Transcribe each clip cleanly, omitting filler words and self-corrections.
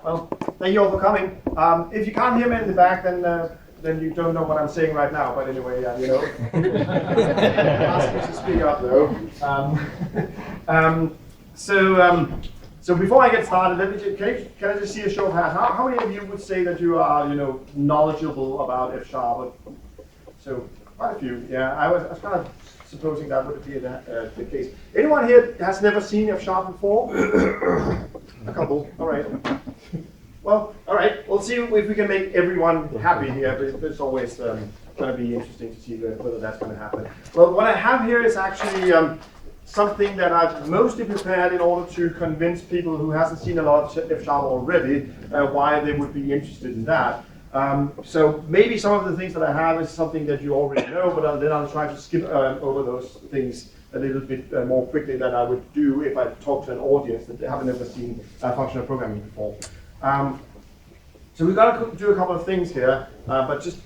Well, thank you all for coming. If you can't hear me in the back, then you don't know what I'm saying right now. But anyway, you know, ask me to speak up though. So before I get started, can I just see a show of hands? How many of you would say that you are, knowledgeable about F#? So quite a few. Yeah, I was kind of supposing that would be the case. Anyone here has never seen F# before? A couple. All right. Well, all right. We'll see if we can make everyone happy here. But it's always going to be interesting to see whether that's going to happen. Well, what I have here is actually something that I've mostly prepared in order to convince people who hasn't seen a lot of F# already why they would be interested in that. So maybe some of the things that I have is something that you already know, but then I'll try to skip over those things a little bit more quickly than I would do if I talk to an audience that haven't ever seen functional programming before. So we're going to do a couple of things here, but just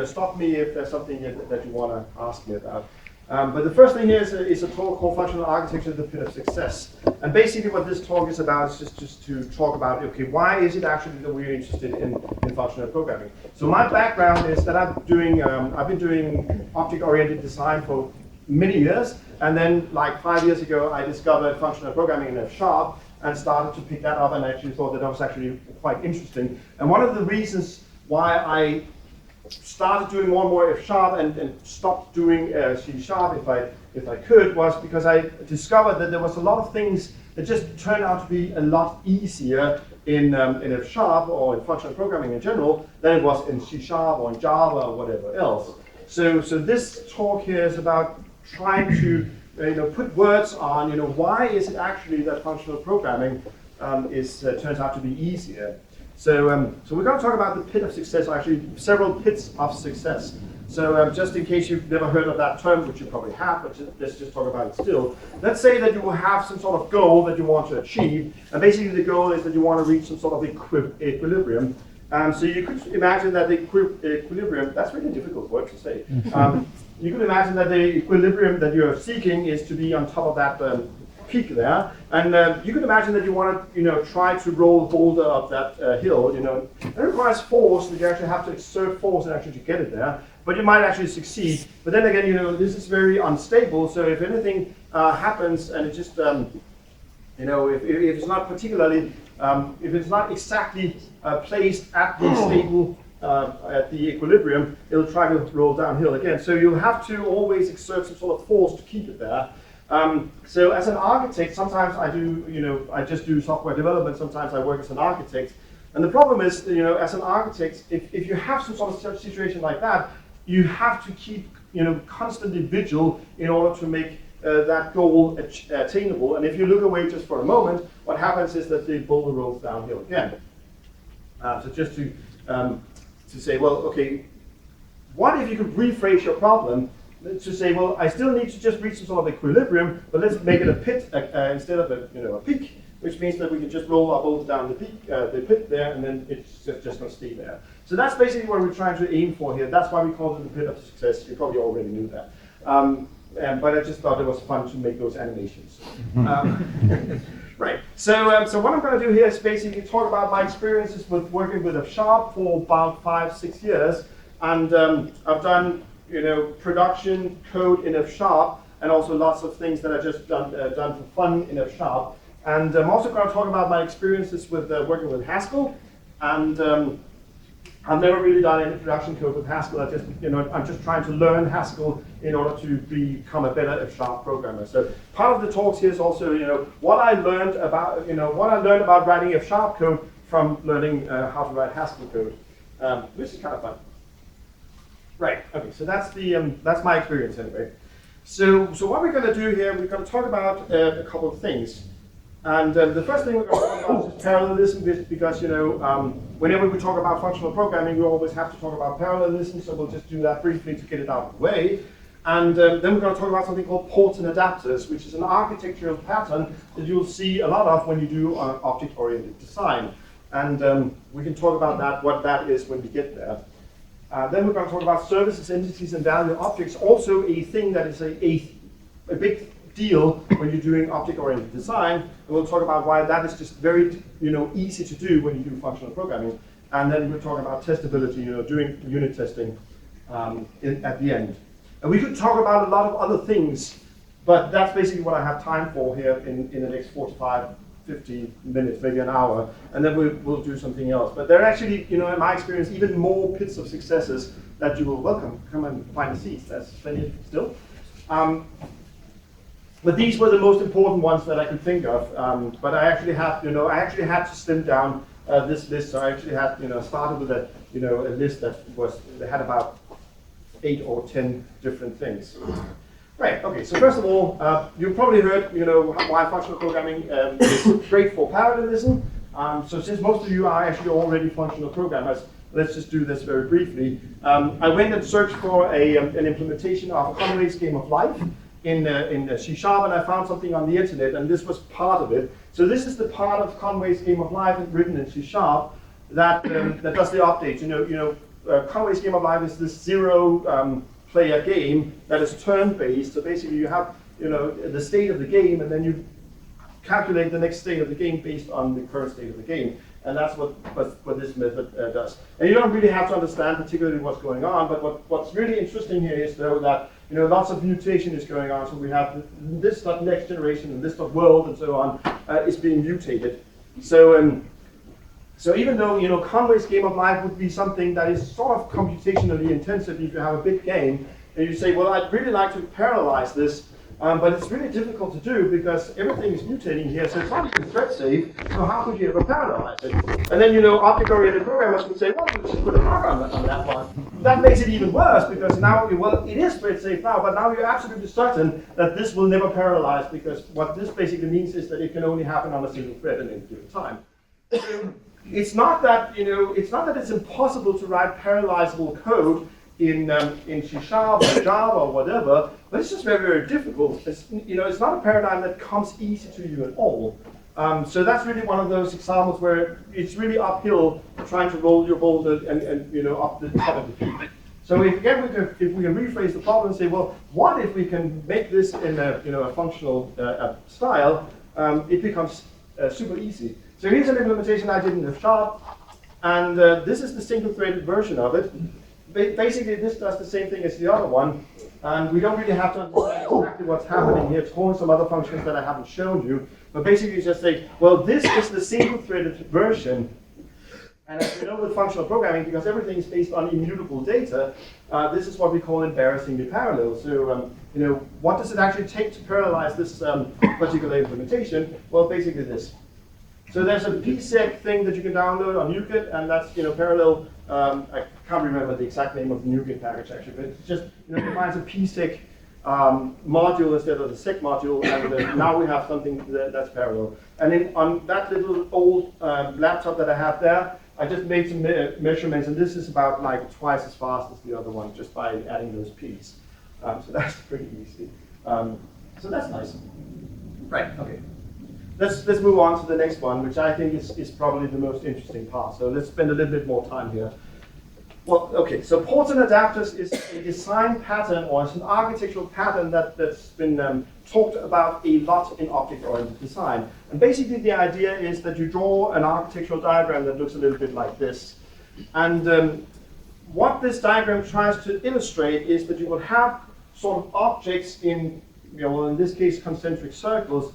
stop me if there's something that you want to ask me about. But the first thing here is a talk called Functional Architecture, the Pit of Success. And basically what this talk is about is just to talk about, okay, why is it actually that we're interested in functional programming? So my background is that I've been doing object-oriented design for many years, and then like 5 years ago I discovered functional programming in F# and started to pick that up and actually thought that was actually quite interesting. And one of the reasons why I started doing more and more F# and stopped doing C# if I could was because I discovered that there was a lot of things that just turned out to be a lot easier in F# or in functional programming in general than it was in C# or in Java or whatever else. So this talk here is about trying to put words on why is it actually that functional programming turns out to be easier. So we're going to talk about the pit of success, or actually several pits of success. So just in case you've never heard of that term, which you probably have, but let's just talk about it still. Let's say that you will have some sort of goal that you want to achieve, and basically the goal is that you want to reach some sort of equilibrium. So you could imagine that the equilibrium, that's really a difficult word to say. You could imagine that the equilibrium that you're seeking is to be on top of that peak there, and you could imagine that you want to, try to roll the boulder up that hill. It requires force, that you actually have to exert force and actually to get it there. But you might actually succeed. But then again, this is very unstable. So if anything happens, and it just, if it's not particularly, if it's not exactly placed at the stable, at the equilibrium, it'll try to roll downhill again. So you'll have to always exert some sort of force to keep it there. So as an architect, sometimes I just do software development, sometimes I work as an architect. And the problem is, as an architect, if you have some sort of situation like that, you have to keep, constantly vigil in order to make that goal attainable. And if you look away just for a moment, what happens is that the boulder rolls downhill again. So just to say, well, okay, what if you could rephrase your problem to say, well, I still need to just reach some sort of equilibrium, but let's make it a pit instead of a peak, which means that we can just roll our boulder down the pit there, and then it's just going to stay there. So that's basically what we're trying to aim for here. That's why we call it the pit of success. You probably already knew that. But I just thought it was fun to make those animations. Right. So what I'm going to do here is basically talk about my experiences with working with F# for about 5-6 years, and I've done production code in F#, and also lots of things that I just done for fun in F#. And I'm also going to talk about my experiences with working with Haskell, and I've never really done any production code with Haskell. I'm just trying to learn Haskell in order to become a better F# programmer. So part of the talks here is also, what I learned about writing F# code from learning how to write Haskell code, which is kind of fun. Right. Okay. So that's my experience anyway. So what we're going to do here, we're going to talk about a couple of things. And the first thing we're going to talk about is parallelism, because whenever we talk about functional programming, we always have to talk about parallelism. So we'll just do that briefly to get it out of the way. And then we're going to talk about something called ports and adapters, which is an architectural pattern that you'll see a lot of when you do object-oriented design. And we can talk about that, what that is when we get there. Then we're going to talk about services, entities, and value objects, also a thing that is a big deal when you're doing object-oriented design, and we'll talk about why that is just very easy to do when you do functional programming. And then we'll talk about testability, doing unit testing at the end. And we could talk about a lot of other things, but that's basically what I have time for here in the next 45, 50 minutes, maybe an hour, and then we'll do something else. But there are actually, in my experience, even more pits of successes that you will welcome. Come and find the seats. That's plenty still. But these were the most important ones that I could think of. But I actually had, to slim down this list. So I actually had, started with a list that had about 8 or 10 different things. Right. Okay. So first of all, you've probably heard, why functional programming is great for parallelism. So since most of you are actually already functional programmers, let's just do this very briefly. I went and searched for an implementation of a Conway's Game of Life in C#, and I found something on the internet, and this was part of it. So this is the part of Conway's Game of Life written in C# that does the updates. Conway's Game of Life is this zero-player game that is turn-based. So basically, you have the state of the game, and then you calculate the next state of the game based on the current state of the game. And that's what this method does. And you don't really have to understand particularly what's going on, but what's really interesting here is, though, that lots of mutation is going on. So we have this next generation and this world and so on is being mutated. So so even though Conway's Game of Life would be something that is sort of computationally intensive if you have a big game, and you say, well, I'd really like to parallelize this. But it's really difficult to do because everything is mutating here, so it's not even thread safe, so how could you ever parallelize it? And then, object-oriented programmers would say, well, let's just put a bug on that one. That makes it even worse because now, well, it is thread safe now, but now you're absolutely certain that this will never parallelize because what this basically means is that it can only happen on a single thread at any given time. It's not that, it's impossible to write parallelizable code in C# or Java or whatever, but it's just very, very difficult. It's not a paradigm that comes easy to you at all. So that's really one of those examples where it's really uphill trying to roll your boulder and up the top of the peak. So if we can rephrase the problem and say, well, what if we can make this in a functional style? It becomes super easy. So here's an implementation I did in F#, and this is the single-threaded version of it. Basically, this does the same thing as the other one, and we don't really have to understand exactly what's happening here. It's calling some other functions that I haven't shown you, but basically you just say, well, this is the single-threaded version, and as you know with functional programming, because everything is based on immutable data, this is what we call embarrassingly parallel. So, what does it actually take to parallelize this particular implementation? Well, basically this. So there's a psec thing that you can download on NuGet, and that's parallel. I can't remember the exact name of the NuGet package actually, but it's just defines a psec module instead of the sec module, and now we have something that's parallel. And then on that little old laptop that I have there, I just made some measurements, and this is about like twice as fast as the other one just by adding those p's. So that's pretty easy. So that's nice. Right. Okay. Let's move on to the next one, which I think is probably the most interesting part. So let's spend a little bit more time here. Well, okay, so ports and adapters is a design pattern, or it's an architectural pattern that's been talked about a lot in object-oriented design. And basically the idea is that you draw an architectural diagram that looks a little bit like this. And what this diagram tries to illustrate is that you will have sort of objects in, well, in this case, concentric circles.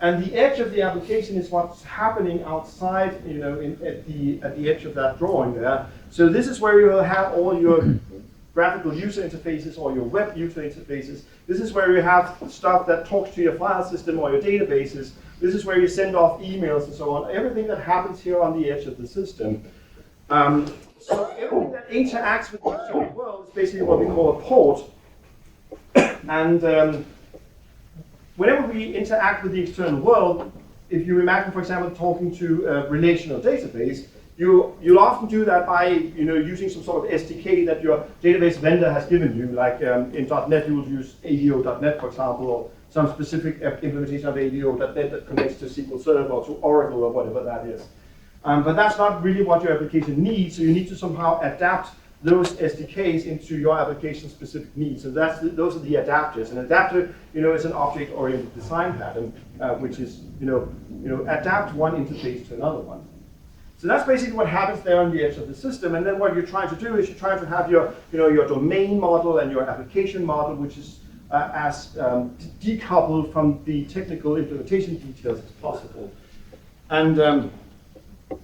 And the edge of the application is what's happening outside, at the edge of that drawing there. So this is where you will have all your graphical user interfaces or your web user interfaces. This is where you have stuff that talks to your file system or your databases. This is where you send off emails and so on. Everything that happens here on the edge of the system. So everything that interacts with the external world is basically what we call a port. And whenever we interact with the external world, if you imagine, for example, talking to a relational database, you'll often do that by using some sort of SDK that your database vendor has given you. Like in .NET, you will use ADO.NET, for example, or some specific implementation of ADO.NET that connects to SQL Server or to Oracle or whatever that is. But that's not really what your application needs, so you need to somehow adapt those SDKs into your application-specific needs. So those are the adapters. An adapter, is an object-oriented design pattern, which is, adapt one interface to another one. So that's basically what happens there on the edge of the system. And then what you're trying to do is you're trying to have your, your domain model and your application model, which is as decoupled from the technical implementation details as possible. And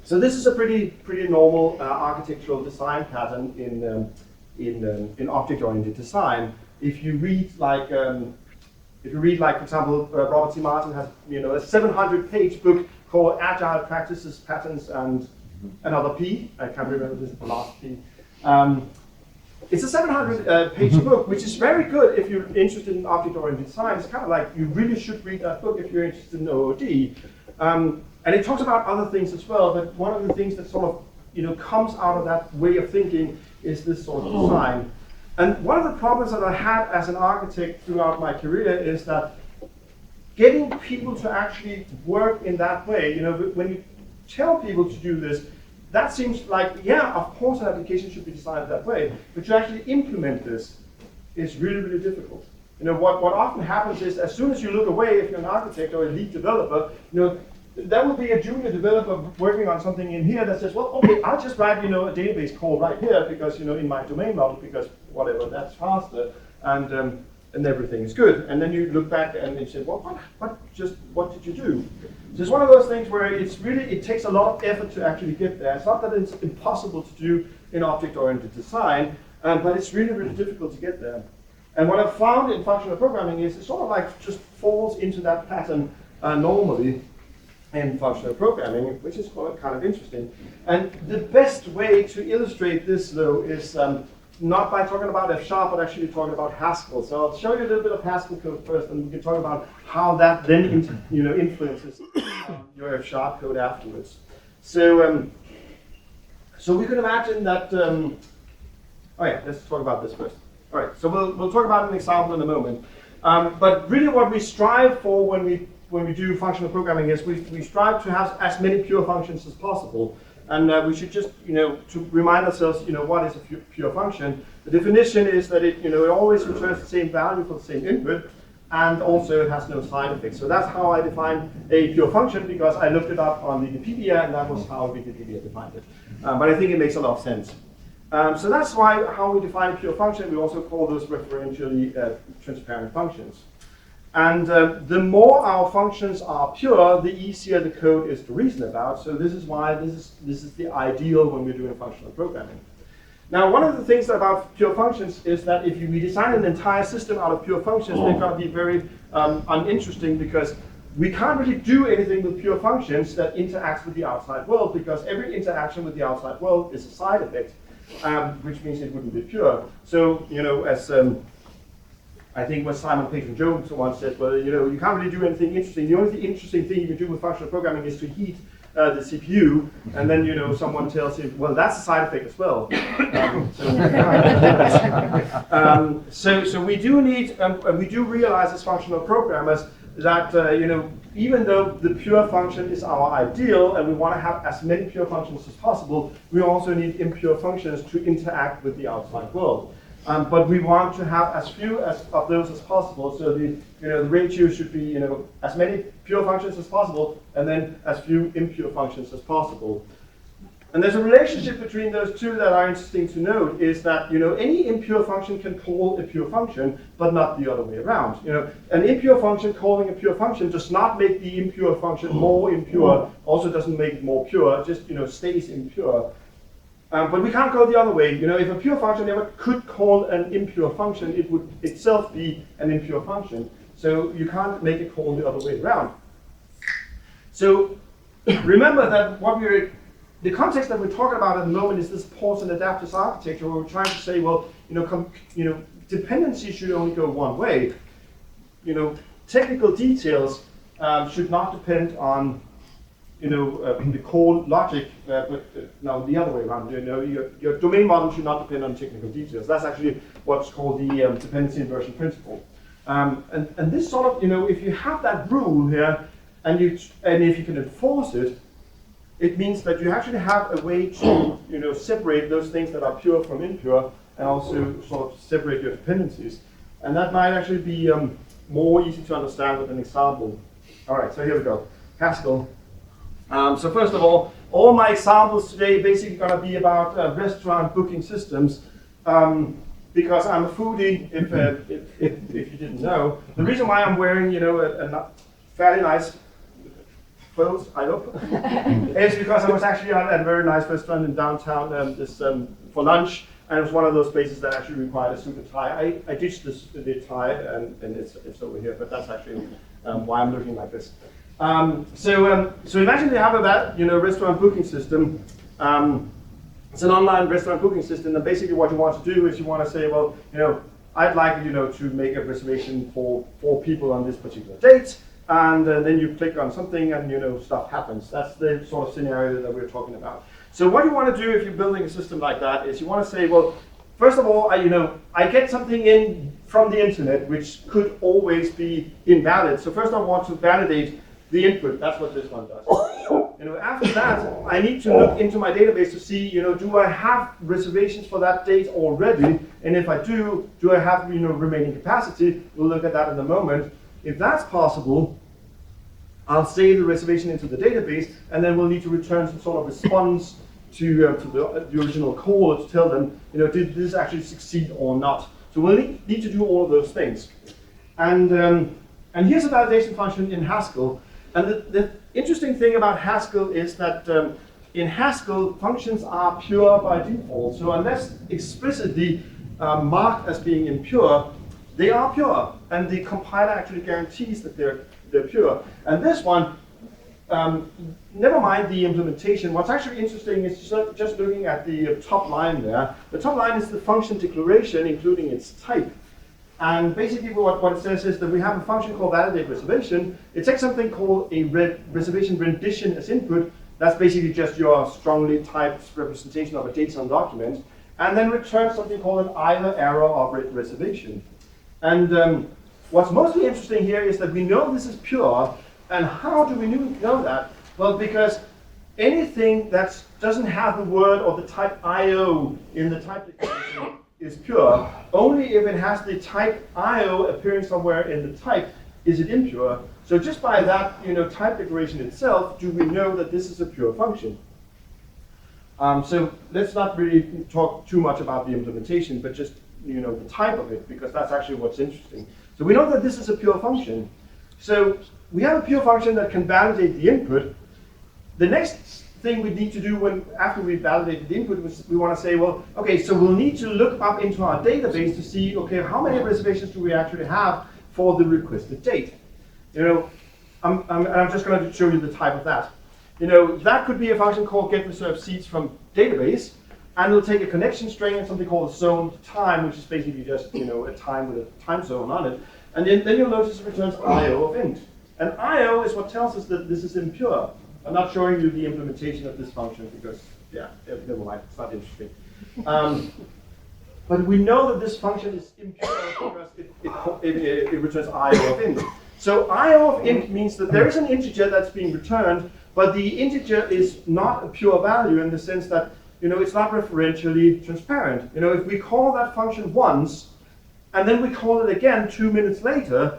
so this is a pretty normal architectural design pattern in object-oriented design. If you read like, for example, Robert C. Martin has a 700-page book called Agile Practices, Patterns, and another P. I can't remember the last P. It's a 700-page book, which is very good if you're interested in object-oriented design. It's kind of like you really should read that book if you're interested in OOD. And it talks about other things as well, but one of the things that sort of comes out of that way of thinking is this sort of design. And one of the problems that I had as an architect throughout my career is that getting people to actually work in that way, when you tell people to do this, that seems like, yeah, of course an application should be designed that way, but to actually implement this is really, really difficult. What often happens is as soon as you look away, if you're an architect or a lead developer, there will be a junior developer working on something in here that says, well, okay, I'll just write, a database call right here because, in my domain model, because whatever, that's faster, and everything is good. And then you look back and you say, well, what did you do? So it's one of those things where it takes a lot of effort to actually get there. It's not that it's impossible to do in object-oriented design, but it's really, really difficult to get there. And what I've found in functional programming is it sort of like just falls into that pattern normally in functional programming, which is kind of interesting. And the best way to illustrate this, though, is not by talking about F#, but actually talking about Haskell. So I'll show you a little bit of Haskell code first, and we can talk about how that then influences your F# code afterwards. So, so we can imagine that. Let's talk about this first. All right, so we'll talk about an example in a moment. But really, what we strive for when we do functional programming is we strive to have as many pure functions as possible. And we should just, to remind ourselves, what is a pure function. The definition is that it always returns the same value for the same input, and also it has no side effects. So that's how I define a pure function, because I looked it up on Wikipedia, and that was how Wikipedia defined it. But I think it makes a lot of sense. So that's how we define a pure function. We also call those referentially transparent functions. And the more our functions are pure, the easier the code is to reason about. So this is why this is the ideal when we're doing functional programming. Now, one of the things about pure functions is that if we design an entire system out of pure functions, they're going to be very uninteresting, because we can't really do anything with pure functions that interacts with the outside world, because every interaction with the outside world is a side effect, which means it wouldn't be pure. So, as I think what Simon Peyton-Jones once said, well, you can't really do anything interesting. The only interesting thing you can do with functional programming is to heat the CPU, and then someone tells you, well, that's a side effect as well. So we do need, we do realize as functional programmers that even though the pure function is our ideal, and we want to have as many pure functions as possible, we also need impure functions to interact with the outside world. But we want to have as few of those as possible. So the ratio should be as many pure functions as possible, and then as few impure functions as possible. And there's a relationship between those two that are interesting to note. Is that any impure function can call a pure function, but not the other way around. An impure function calling a pure function does not make the impure function more impure. Also doesn't make it more pure. It just stays impure. But we can't go the other way. If a pure function ever could call an impure function, it would itself be an impure function. So you can't make it call the other way around. So remember that the context that we're talking about at the moment is this ports and adapters architecture, where we're trying to say, well, dependency should only go one way. Technical details should not depend on the core logic, but now the other way around. Your domain model should not depend on technical details. That's actually what's called the dependency inversion principle. And this sort of, if you have that rule here, and if you can enforce it, it means that you actually have a way to separate those things that are pure from impure, and also sort of separate your dependencies. And that might actually be more easy to understand with an example. All right, so here we go. Haskell. So first of all my examples today basically going to be about restaurant booking systems. Because I'm a foodie, if you didn't know. The reason why I'm wearing, a fairly nice clothes, I hope, is because I was actually at a very nice restaurant in downtown for lunch, and it was one of those places that actually required a suit and tie. I ditched the tie, and it's over here, but that's actually why I'm looking like this. So imagine you have a restaurant booking system. It's an online restaurant booking system, and basically what you want to do is you want to say, well, I'd like to make a reservation for 4 people on this particular date, and then you click on something, and stuff happens. That's the sort of scenario that we're talking about. So what you want to do if you're building a system like that is you want to say, well, first of all, I get something in from the internet which could always be invalid. So first I want to validate the input. That's what this one does. After that, I need to look into my database to see, do I have reservations for that date already? And if I do I have, remaining capacity? We'll look at that in a moment. If that's possible, I'll save the reservation into the database, and then we'll need to return some sort of response to the original caller to tell them, did this actually succeed or not? So we'll need to do all of those things. And here's a validation function in Haskell. And the interesting thing about Haskell is that in Haskell, functions are pure by default. So unless explicitly marked as being impure, they are pure. And the compiler actually guarantees that they're pure. And this one, never mind the implementation. What's actually interesting is just looking at the top line there. The top line is the function declaration, including its type. And basically what it says is that we have a function called validate reservation. It takes something called a reservation rendition as input. That's basically just your strongly typed representation of a JSON document. And then returns something called an either error of reservation. And what's mostly interesting here is that we know this is pure. And how do we know that? Well, because anything that doesn't have the word or the type IO in the type declaration is pure. Only if it has the type IO appearing somewhere in the type is it impure. So just by that type declaration itself, do we know that this is a pure function? So let's not really talk too much about the implementation, but just the type of it, because that's actually what's interesting. So we know that this is a pure function. So we have a pure function that can validate the input. The next thing we need to do after we validate the input was we want to say, well, okay, so we'll need to look up into our database to see, okay, how many reservations do we actually have for the requested date? I'm just going to show you the type of that. That could be a function called get reserved seats from database, and it'll take a connection string and something called a zoned time, which is basically just a time with a time zone on it. And then you'll notice it returns IO of int. And IO is what tells us that this is impure. I'm not showing you the implementation of this function because, never mind, it's not interesting. But we know that this function is impure because it returns IO of int. So IO of int means that there is an integer that's being returned, but the integer is not a pure value in the sense that it's not referentially transparent. If we call that function once, and then we call it again 2 minutes later,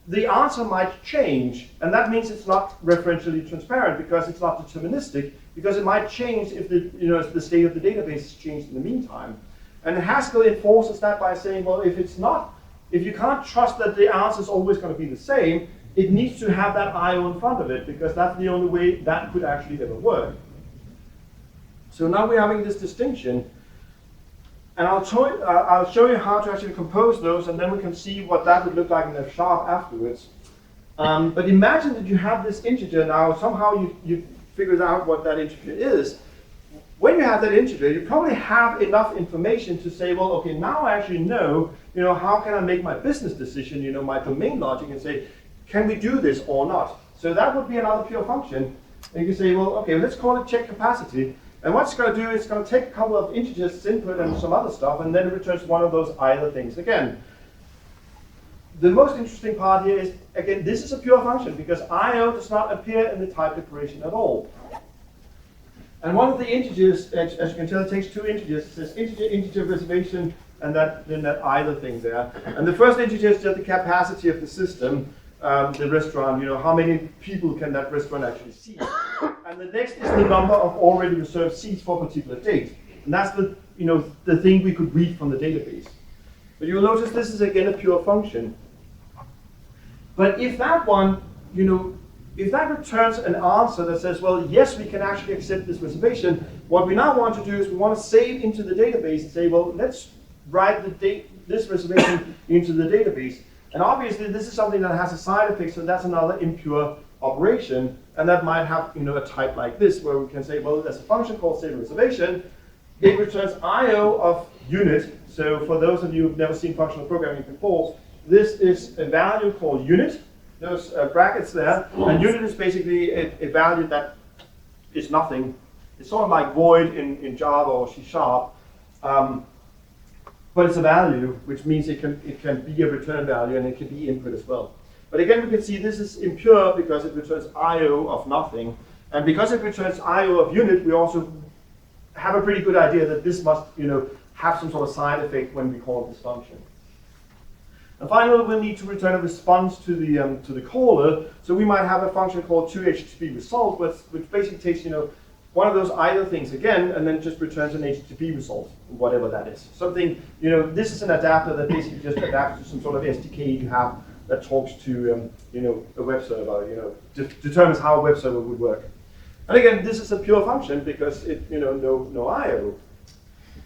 the answer might change, and that means it's not referentially transparent because it's not deterministic, because it might change if the state of the database has changed in the meantime. And Haskell enforces that by saying, well, if you can't trust that the answer is always going to be the same, it needs to have that IO in front of it, because that's the only way that could actually ever work. So now we're having this distinction. And I'll show you how to actually compose those, and then we can see what that would look like in F# afterwards. But imagine that you have this integer now, somehow you figured out what that integer is. When you have that integer, you probably have enough information to say, well, okay, now I actually know, how can I make my business decision, my domain logic, and say, can we do this or not? So that would be another pure function. And you can say, well, okay, let's call it check capacity. And what it's going to do is it's going to take a couple of integers as input and some other stuff, and then it returns one of those either things again. The most interesting part here is, again, this is a pure function because IO does not appear in the type declaration at all. And one of the integers, as you can tell, it takes two integers. It says integer reservation, and then that either thing there. And the first integer is just the capacity of the system, the restaurant, how many people can that restaurant actually seat. And the next is the number of already reserved seats for a particular date. And that's the thing we could read from the database. But you'll notice this is again a pure function. But if that one, if that returns an answer that says, well, yes, we can actually accept this reservation, what we now want to do is we want to save into the database and say, well, let's write this reservation into the database. And obviously, this is something that has a side effect, so that's another impure operation. And that might have a type like this, where we can say, well, there's a function called save reservation. It returns IO of unit. So for those of you who've never seen functional programming before, this is a value called unit. Those brackets there, and unit is basically a value that is nothing. It's sort of like void in Java or C#, but it's a value, which means it can be a return value and it can be input as well. But again, we can see this is impure because it returns IO of nothing, and because it returns IO of unit, we also have a pretty good idea that this must, have some sort of side effect when we call this function. And finally, we'll need to return a response to the caller. So we might have a function called toHTTP result, which basically takes one of those either things again, and then just returns an HTTP result, whatever that is. Something this is an adapter that basically just adapts to some sort of SDK you have that talks to a web server. Determines how a web server would work. And again, this is a pure function because it no IO.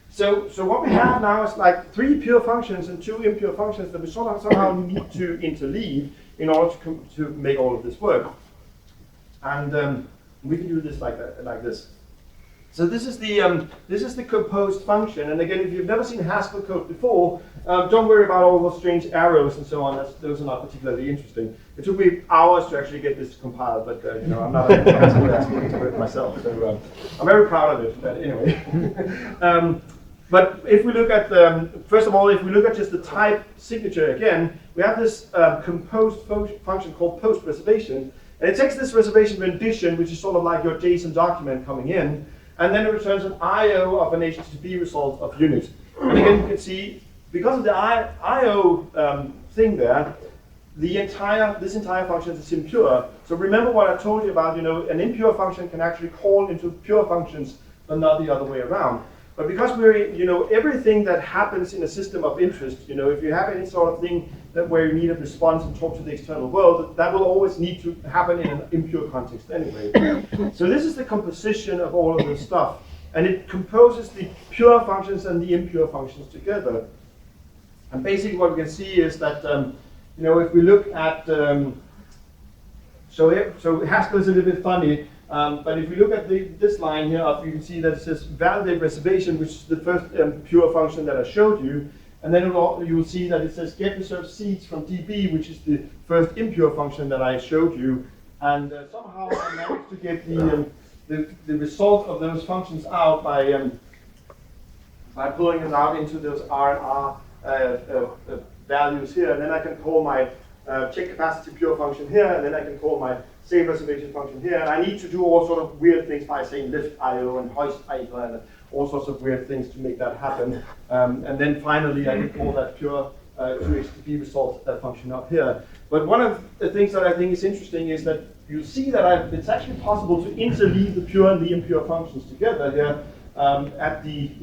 So what we have now is like 3 pure functions and 2 impure functions that we somehow need to interleave in order to make all of this work. And we can do this like this. So this is the composed function. And again, if you've never seen Haskell code before, don't worry about all those strange arrows and so on. Those are not particularly interesting. It took me hours to actually get this compiled, but I'm not a Haskell expert myself, so I'm very proud of it. But anyway. But if we look at, first of all, if we look at just the type signature again, we have this composed function called post reservation. And it takes this reservation rendition, which is sort of like your JSON document coming in, and then it returns an IO of an HTTP result of unit. And again, you can see, because of the IO thing there, this entire function is impure. So remember what I told you about, an impure function can actually call into pure functions, but not the other way around. But because we're, everything that happens in a system of interest, if you have any sort of thing where you need a response and talk to the external world, that will always need to happen in an impure context anyway. So this is the composition of all of this stuff. And it composes the pure functions and the impure functions together. And basically what we can see is that, if we look at, so Haskell is a little bit funny. But if we look at this line here up, you can see that it says validate reservation, which is the first pure function that I showed you. And then you will see that it says get reserved seats from DB, which is the first impure function that I showed you. And somehow I managed to get the result of those functions out by pulling them out into those R and R values here. And then I can call my check capacity pure function here, and then I can call my save reservation function here. And I need to do all sort of weird things by saying lift IO and hoist IO and all sorts of weird things to make that happen. And then finally, I can call that pure HTTP result function up here. But one of the things that I think is interesting is that you see that it's actually possible to interleave the pure and the impure functions together here at the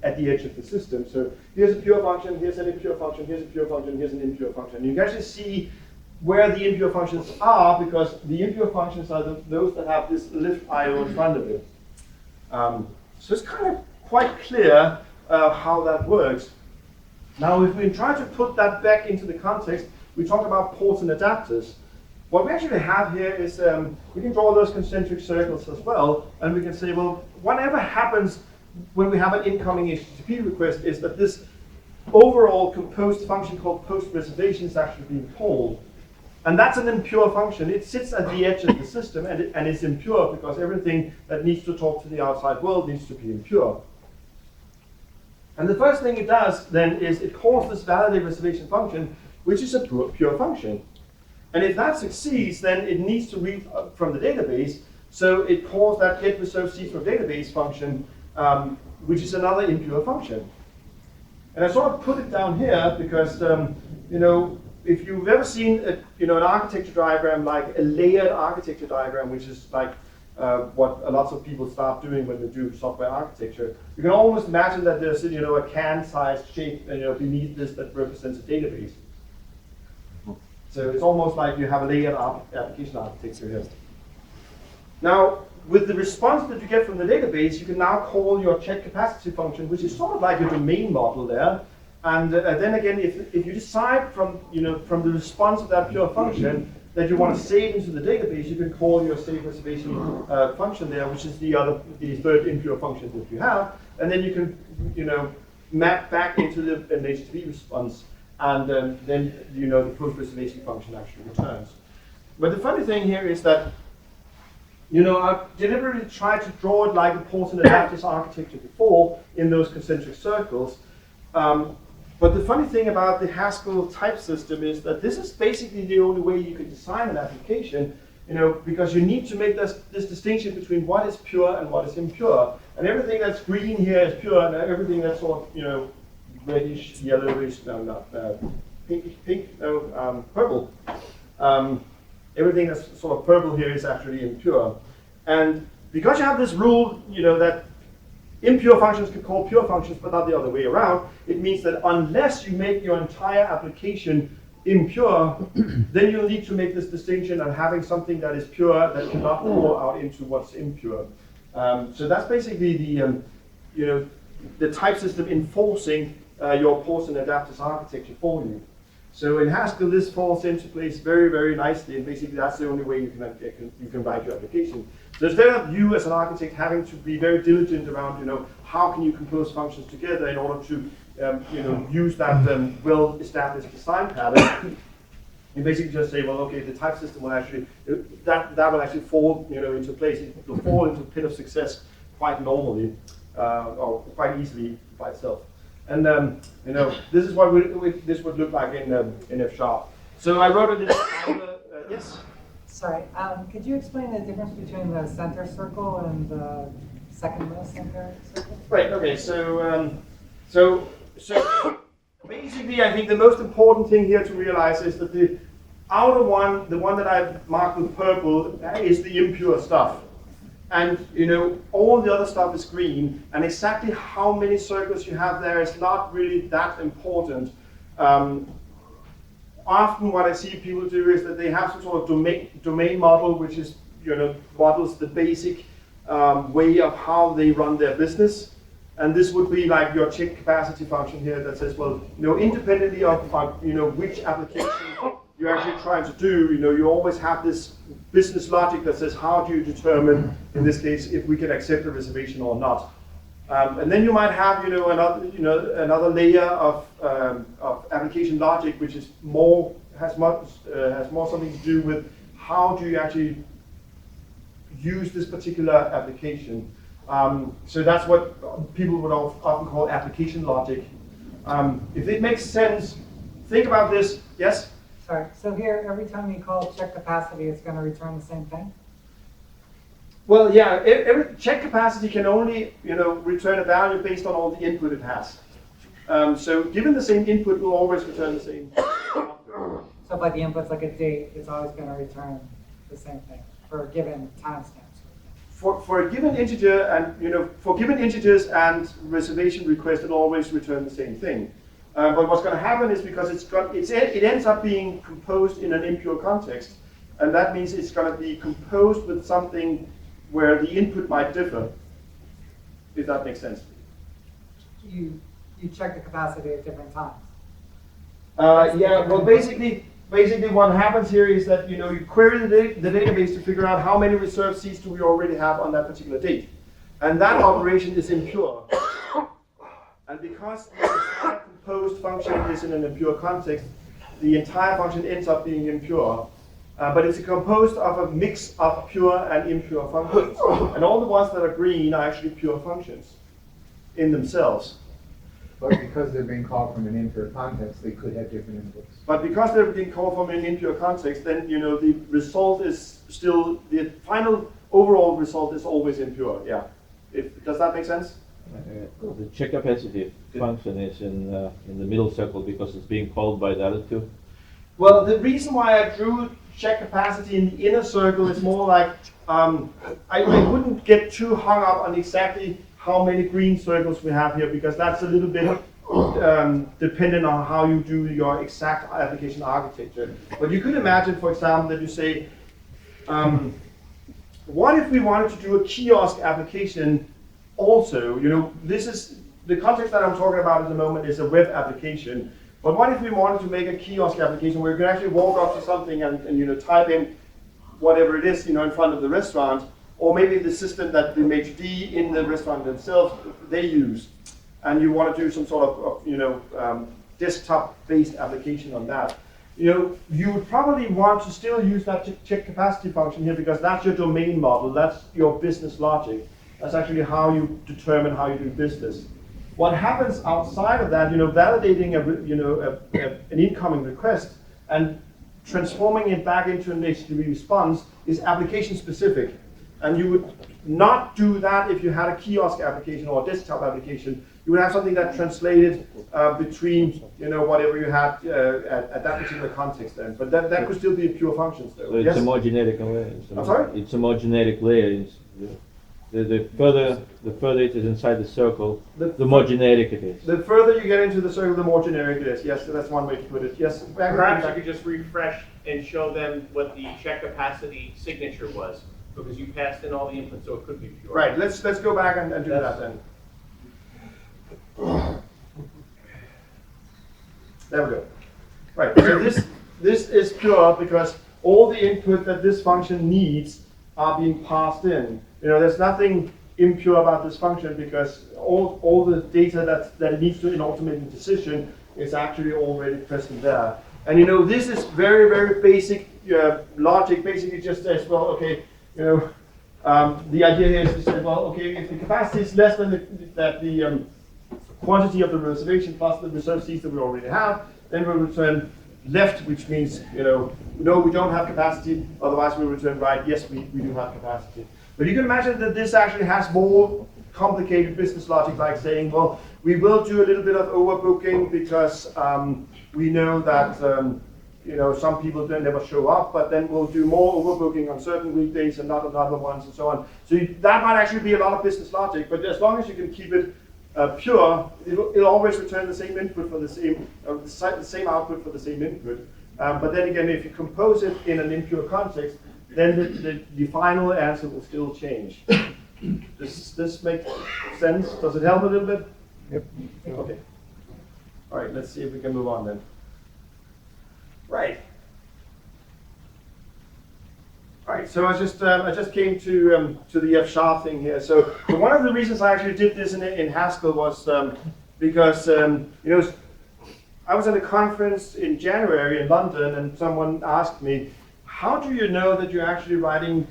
edge of the system. So here's a pure function, here's an impure function, here's a pure function, here's an impure function. You can actually see where the impure functions are, because the impure functions are those that have this lift IO in front of it. So it's kind of quite clear how that works. Now, if we try to put that back into the context, we talk about ports and adapters. What we actually have here is, we can draw those concentric circles as well, and we can say, well, whatever happens when we have an incoming HTTP request is that this overall composed function called post reservation is actually being called. And that's an impure function. It sits at the edge of the system, and it's impure because everything that needs to talk to the outside world needs to be impure. And the first thing it does then is it calls this validate reservation function, which is a pure function. And if that succeeds, then it needs to read from the database. So it calls that get reserved seeds from database function, which is another impure function. And I sort of put it down here because if you've ever seen an architecture diagram, like a layered architecture diagram, which is like what lots of people start doing when they do software architecture, you can almost imagine that there's a can-sized shape beneath this that represents a database. So it's almost like you have a layered application architecture here. Now, with the response that you get from the database, you can now call your check capacity function, which is sort of like a domain model there. And then again, if you decide from the response of that pure function that you want to save into the database, you can call your save reservation function there, which is the third impure function that you have, and then you can map back into an HTTP response, and then the post reservation function actually returns. But the funny thing here is that I've deliberately tried to draw it like a Portal adapters architecture before in those concentric circles. But the funny thing about the Haskell type system is that this is basically the only way you can design an application, because you need to make this distinction between what is pure and what is impure. And everything that's green here is pure, and everything that's sort of, reddish, yellowish, purple. Everything that's sort of purple here is actually impure. And because you have this rule, that impure functions can call pure functions, but not the other way around, it means that unless you make your entire application impure, then you'll need to make this distinction of having something that is pure that cannot pour out into what's impure. So that's basically the type system enforcing your ports and adapters architecture for you. So in Haskell, this falls into place very, very nicely, and basically that's the only way you can write your application. So instead of you as an architect having to be very diligent around, how can you compose functions together in order to, use that well-established design pattern, you basically just say, well, okay, the type system will actually that will actually fall, into place. It will fall into a pit of success quite normally, or quite easily by itself. And this is what this would look like in F#. So I wrote it in yes. Sorry, could you explain the difference between the center circle and the second-most center circle? Right. Okay. So basically, I think the most important thing here to realize is that the outer one, the one that I've marked with purple, is the impure stuff. And all the other stuff is green, and exactly how many circles you have there is not really that important. Often what I see people do is that they have some sort of domain model, which is models the basic way of how they run their business. And this would be like your check capacity function here that says, well, independently of which application you're actually trying to do, you always have this business logic that says, how do you determine, in this case, if we can accept a reservation or not? And then you might have, another layer of application logic, which is has more something to do with how do you actually use this particular application. So that's what people would often call application logic. If it makes sense, think about this. Yes. Sorry, so here, every time you call check capacity, it's going to return the same thing? Well, yeah, every check capacity can only, return a value based on all the input it has. So given the same input, it will always return the same output. So if the input's like a date, it's always going to return the same thing for a given timestamp. For a given integer, and for given integers and reservation request, it'll always return the same thing. But what's going to happen is because it ends up being composed in an impure context, and that means it's going to be composed with something where the input might differ, if that makes sense. You check the capacity at different times. Yeah, well, basically what happens here is that you query the database to figure out how many reserved seeds do we already have on that particular date, and that operation is impure. And because the entire composed function is in an impure context, the entire function ends up being impure. But it's composed of a mix of pure and impure functions. And all the ones that are green are actually pure functions in themselves. But because they're being called from an impure context, they could have different inputs. But because they're being called from an impure context, then the result is still the final overall result is always impure. Yeah. Does that make sense? The check capacity function is in the middle circle because it's being called by the other two. Well, the reason why I drew check capacity in the inner circle is more like I wouldn't get too hung up on exactly how many green circles we have here, because that's a little bit dependent on how you do your exact application architecture. But you could imagine, for example, that you say, what if we wanted to do a kiosk application also? You know, this is the context that I'm talking about at the moment is a web application. But what if we wanted to make a kiosk application where you can actually walk up to something and you know, type in whatever it is, you know, in front of the restaurant, or maybe the system that the maitre d' in the restaurant themselves they use, and you want to do some sort of you know, desktop-based application on that. You know, you would probably want to still use that check capacity function here, because that's your domain model, that's your business logic. That's actually how you determine how you do business. What happens outside of that, you know, validating an incoming request and transforming it back into an HTTP response is application specific. And you would not do that if you had a kiosk application or a desktop application. You would have something that translated between, you know, whatever you had at that particular context then. But that could still be pure functions though. So it's Yes? a more genetic layer. I'm sorry? It's a more genetic layer. The further it is inside the circle, the more generic it is. The further you get into the circle, the more generic it is. Yes, so that's one way to put it. Yes. Perhaps you could just refresh and show them what the check capacity signature was, because you passed in all the inputs, so it could be pure. Right. Let's go back and do that then. There we go. Right. So this is pure because all the input that this function needs are being passed in. You know, there's nothing impure about this function because all the data that it needs to in order to make a decision is actually already present there. And you know, this is very, very basic logic. Basically just says, well, okay, you know, the idea here is to say, well, okay, if the capacity is less than the quantity of the reservation plus the reserved seats that we already have, then we'll return left, which means, you know, no, we don't have capacity, otherwise we'll return right, yes, we do have capacity. But you can imagine that this actually has more complicated business logic, like saying, well, we will do a little bit of overbooking because we know that you know, some people don't never show up, but then we'll do more overbooking on certain weekdays and not on other ones and so on. So that might actually be a lot of business logic, but as long as you can keep it pure, it'll always return the same input for the same output for the same input. But then again, if you compose it in an impure context, then the final answer will still change. Does this make sense? Does it help a little bit? Yep. Okay. All right, let's see if we can move on then. Right. All right, so I just came to the F# thing here. So one of the reasons I actually did this in Haskell was because you know, I was at a conference in January in London, and someone asked me, how do you know that you're actually writing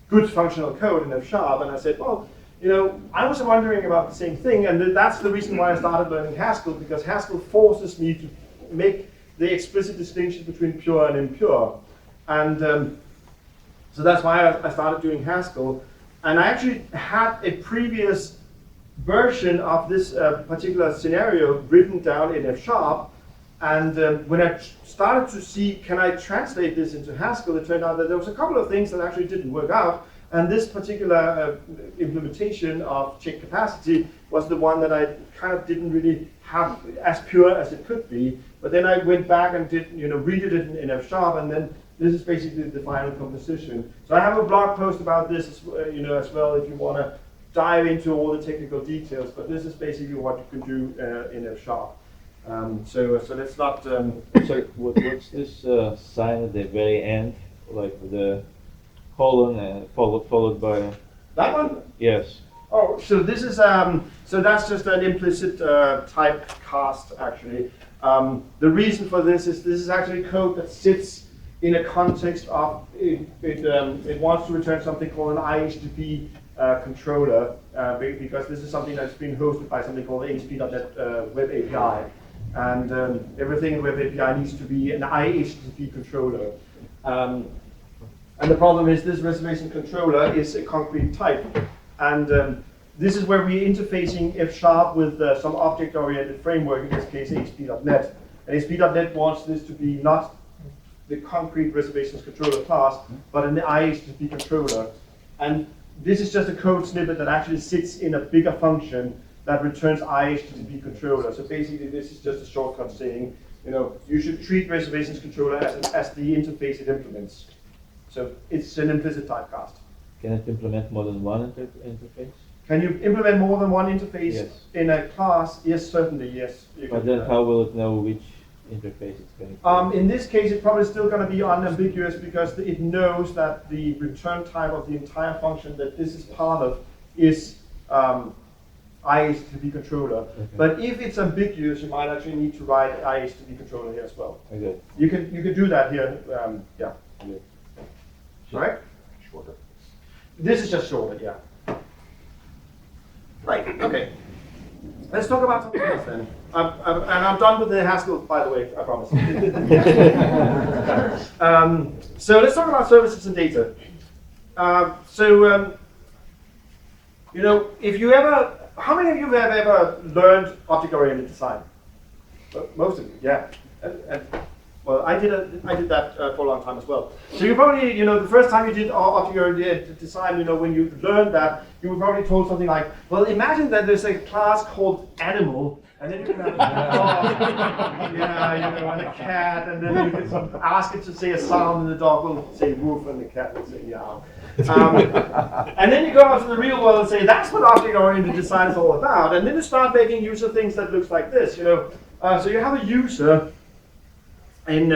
good functional code in F#? And I said, well, you know, I was wondering about the same thing, and that's the reason why I started learning Haskell, because Haskell forces me to make the explicit distinction between pure and impure. And so that's why I started doing Haskell. And I actually had a previous version of this particular scenario written down in F#. And when I started to see, can I translate this into Haskell, it turned out that there was a couple of things that actually didn't work out. And this particular implementation of check capacity was the one that I kind of didn't really have as pure as it could be. But then I went back and did, you know, redid it in F#, and then this is basically the final composition. So I have a blog post about this, you know, as well, if you want to dive into all the technical details. But this is basically what you can do in F#. So let's not. Sorry, what's this sign at the very end, like the colon and followed by? That one? Yes. Oh, so this is so that's just an implicit type cast actually. The reason for this is actually code that sits in a context of it wants to return something called an IHTTP controller because this is something that's been hosted by something called ASP.NET Web API, and everything in Web API needs to be an IHTTP controller. And the problem is this reservation controller is a concrete type. And this is where we're interfacing F# with some object-oriented framework, in this case ASP.NET. And ASP.NET wants this to be not the concrete reservations controller class, but an IHTTP controller. And this is just a code snippet that actually sits in a bigger function that returns IHTTP controller. So basically, this is just a shortcut saying, you should treat reservations controller as the interface it implements. So it's an implicit typecast. Can it implement more than one interface? Can you implement more than one interface Yes. in a class? Yes, certainly, yes. You But can do then that. how will it know which interface it's going to In this case, it's probably still going to be unambiguous because it knows that the return type of the entire function that this is part of is IHTTP controller. Okay. But if it's ambiguous, you might actually need to write IHTTP controller here as well. Okay. You can do that here. Yeah. Good. Right? Shorter. This is just shorter. Yeah. Right. Okay. Let's talk about something else then. And I'm done with the Haskell, by the way, I promise. So let's talk about services and data. If you ever, how many of you have ever learned object-oriented design? Most of you, yeah. Well, I did that for a long time as well. So you probably, the first time you did object-oriented design, when you learned that, you were probably told something like, well, imagine that there's a class called animal, and then you can have a dog, and a cat, and then you can ask it to say a sound, and the dog will say woof, and the cat will say meow. And then you go out to the real world and say, that's what object-oriented design is all about. And then you start making user things that looks like this, So you have a user in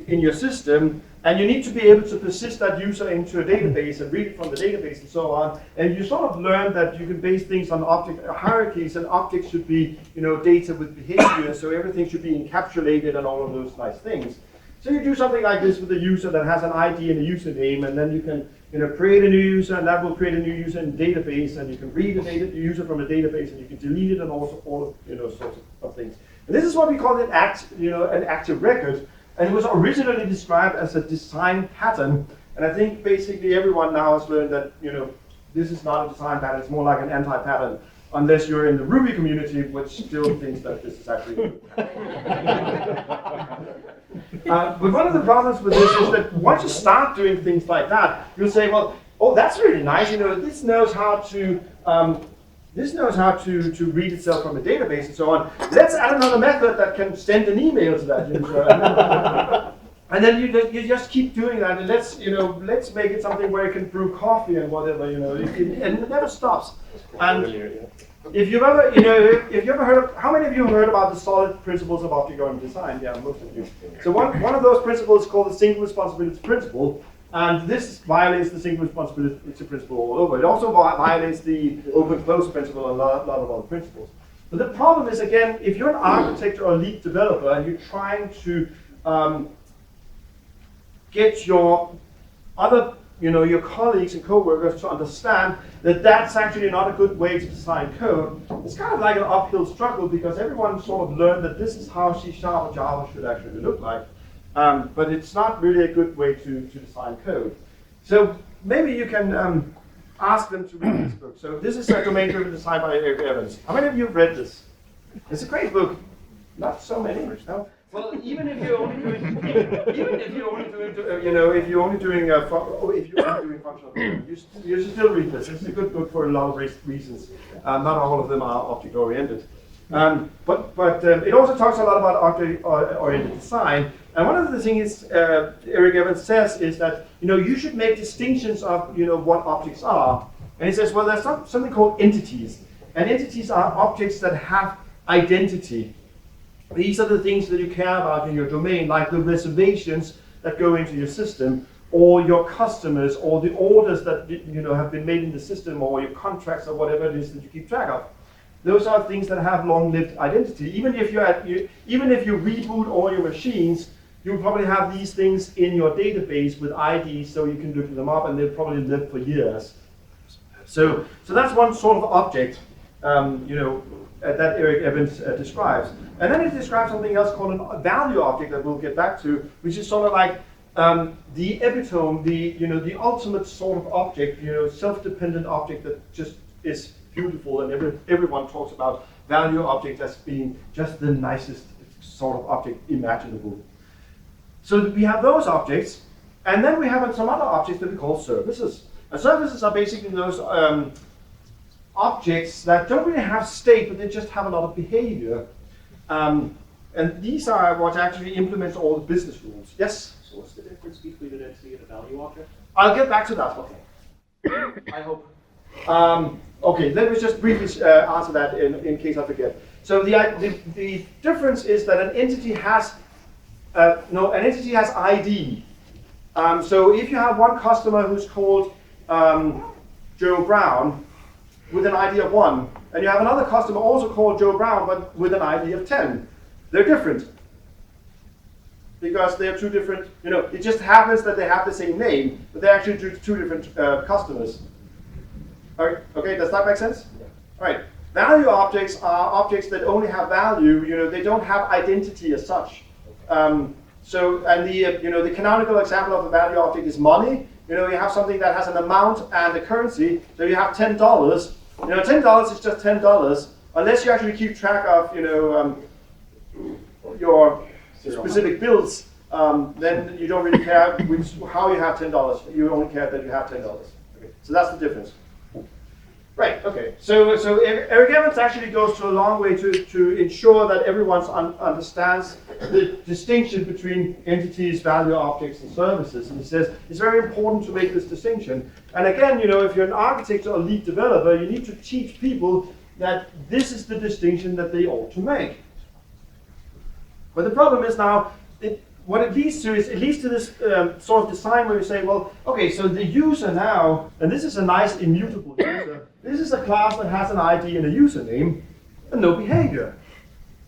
your system, and you need to be able to persist that user into a database and read it from the database and so on. And you sort of learn that you can base things on object hierarchies, and objects should be, data with behavior, so everything should be encapsulated and all of those nice things. So you do something like this with a user that has an ID and a username, and then you can, create a new user, and that will create a new user in the database, and you can read the user from a database, and you can delete it, and also all sorts of things. And this is what we call an active record. And it was originally described as a design pattern. And I think basically everyone now has learned that, this is not a design pattern, it's more like an anti-pattern. Unless you're in the Ruby community, which still thinks that this is actually but one of the problems with this is that once you start doing things like that, you'll say, well, oh, that's really nice. This knows how to read itself from a database and so on. Let's add another method that can send an email to that user. And then you just keep doing that, and let's make it something where it can brew coffee and whatever, and it never stops. And if you've ever heard of, how many of you have heard about the solid principles of object-oriented design? Yeah, most of you. So one of those principles is called the single responsibility principle. And this violates the single responsibility principle all over. It also violates the open-close principle and a lot of other principles. But the problem is, again, if you're an architect or a lead developer and you're trying to get your other, your colleagues and co-workers to understand that that's actually not a good way to design code, it's kind of like an uphill struggle because everyone sort of learned that this is how C# or Java should actually look like. But it's not really a good way to design code. So maybe you can ask them to read this book. So this is a domain-driven design by Eric Evans. How many of you have read this? It's a great book. Not so many, no? Well, even if you're only doing, if you're only doing functional code, you should still read this. It's a good book for a lot of reasons. Not all of them are object-oriented. But it also talks a lot about object-oriented design. And one of the things Eric Evans says is that you should make distinctions of what objects are. And he says, well, there's something called entities, and entities are objects that have identity. These are the things that you care about in your domain, like the reservations that go into your system, or your customers, or the orders that have been made in the system, or your contracts, or whatever it is that you keep track of. Those are things that have long-lived identity. Even if you reboot all your machines, you'll probably have these things in your database with IDs, so you can look them up, and they'll probably live for years. So that's one sort of object, that Eric Evans describes. And then he describes something else called a value object that we'll get back to, which is sort of like the epitome, the ultimate sort of object, self-dependent object that just is beautiful, and everyone talks about value object as being just the nicest sort of object imaginable. So we have those objects, and then we have some other objects that we call services. And services are basically those objects that don't really have state, but they just have a lot of behavior. And these are what actually implements all the business rules. Yes? So what's the difference between an entity and a value object? I'll get back to that. Okay. I hope. Okay, let me just briefly answer that in case I forget. So the difference is that an entity has ID. So if you have one customer who's called Joe Brown with an ID of 1, and you have another customer also called Joe Brown but with an ID of 10, they're different. Because they're two different, it just happens that they have the same name, but they're actually two different customers. All right, okay, does that make sense? Yeah. All right, value objects are objects that only have value, they don't have identity as such. The canonical example of a value object is money. You have something that has an amount and a currency, so you have $10. $10 is just $10, unless you actually keep track of, your specific bills, then you don't really care how you have $10. You only care that you have $10. Okay. So that's the difference. Right, okay. So Eric Evans actually goes to a long way to ensure that everyone understands the distinction between entities, value objects, and services. And he says it's very important to make this distinction. And again, if you're an architect or a lead developer, you need to teach people that this is the distinction that they ought to make. But the problem is now, what it leads to is, it leads to this sort of design where you say, well, okay, so the user now, and this is a nice immutable user, this is a class that has an ID and a username, and no behavior.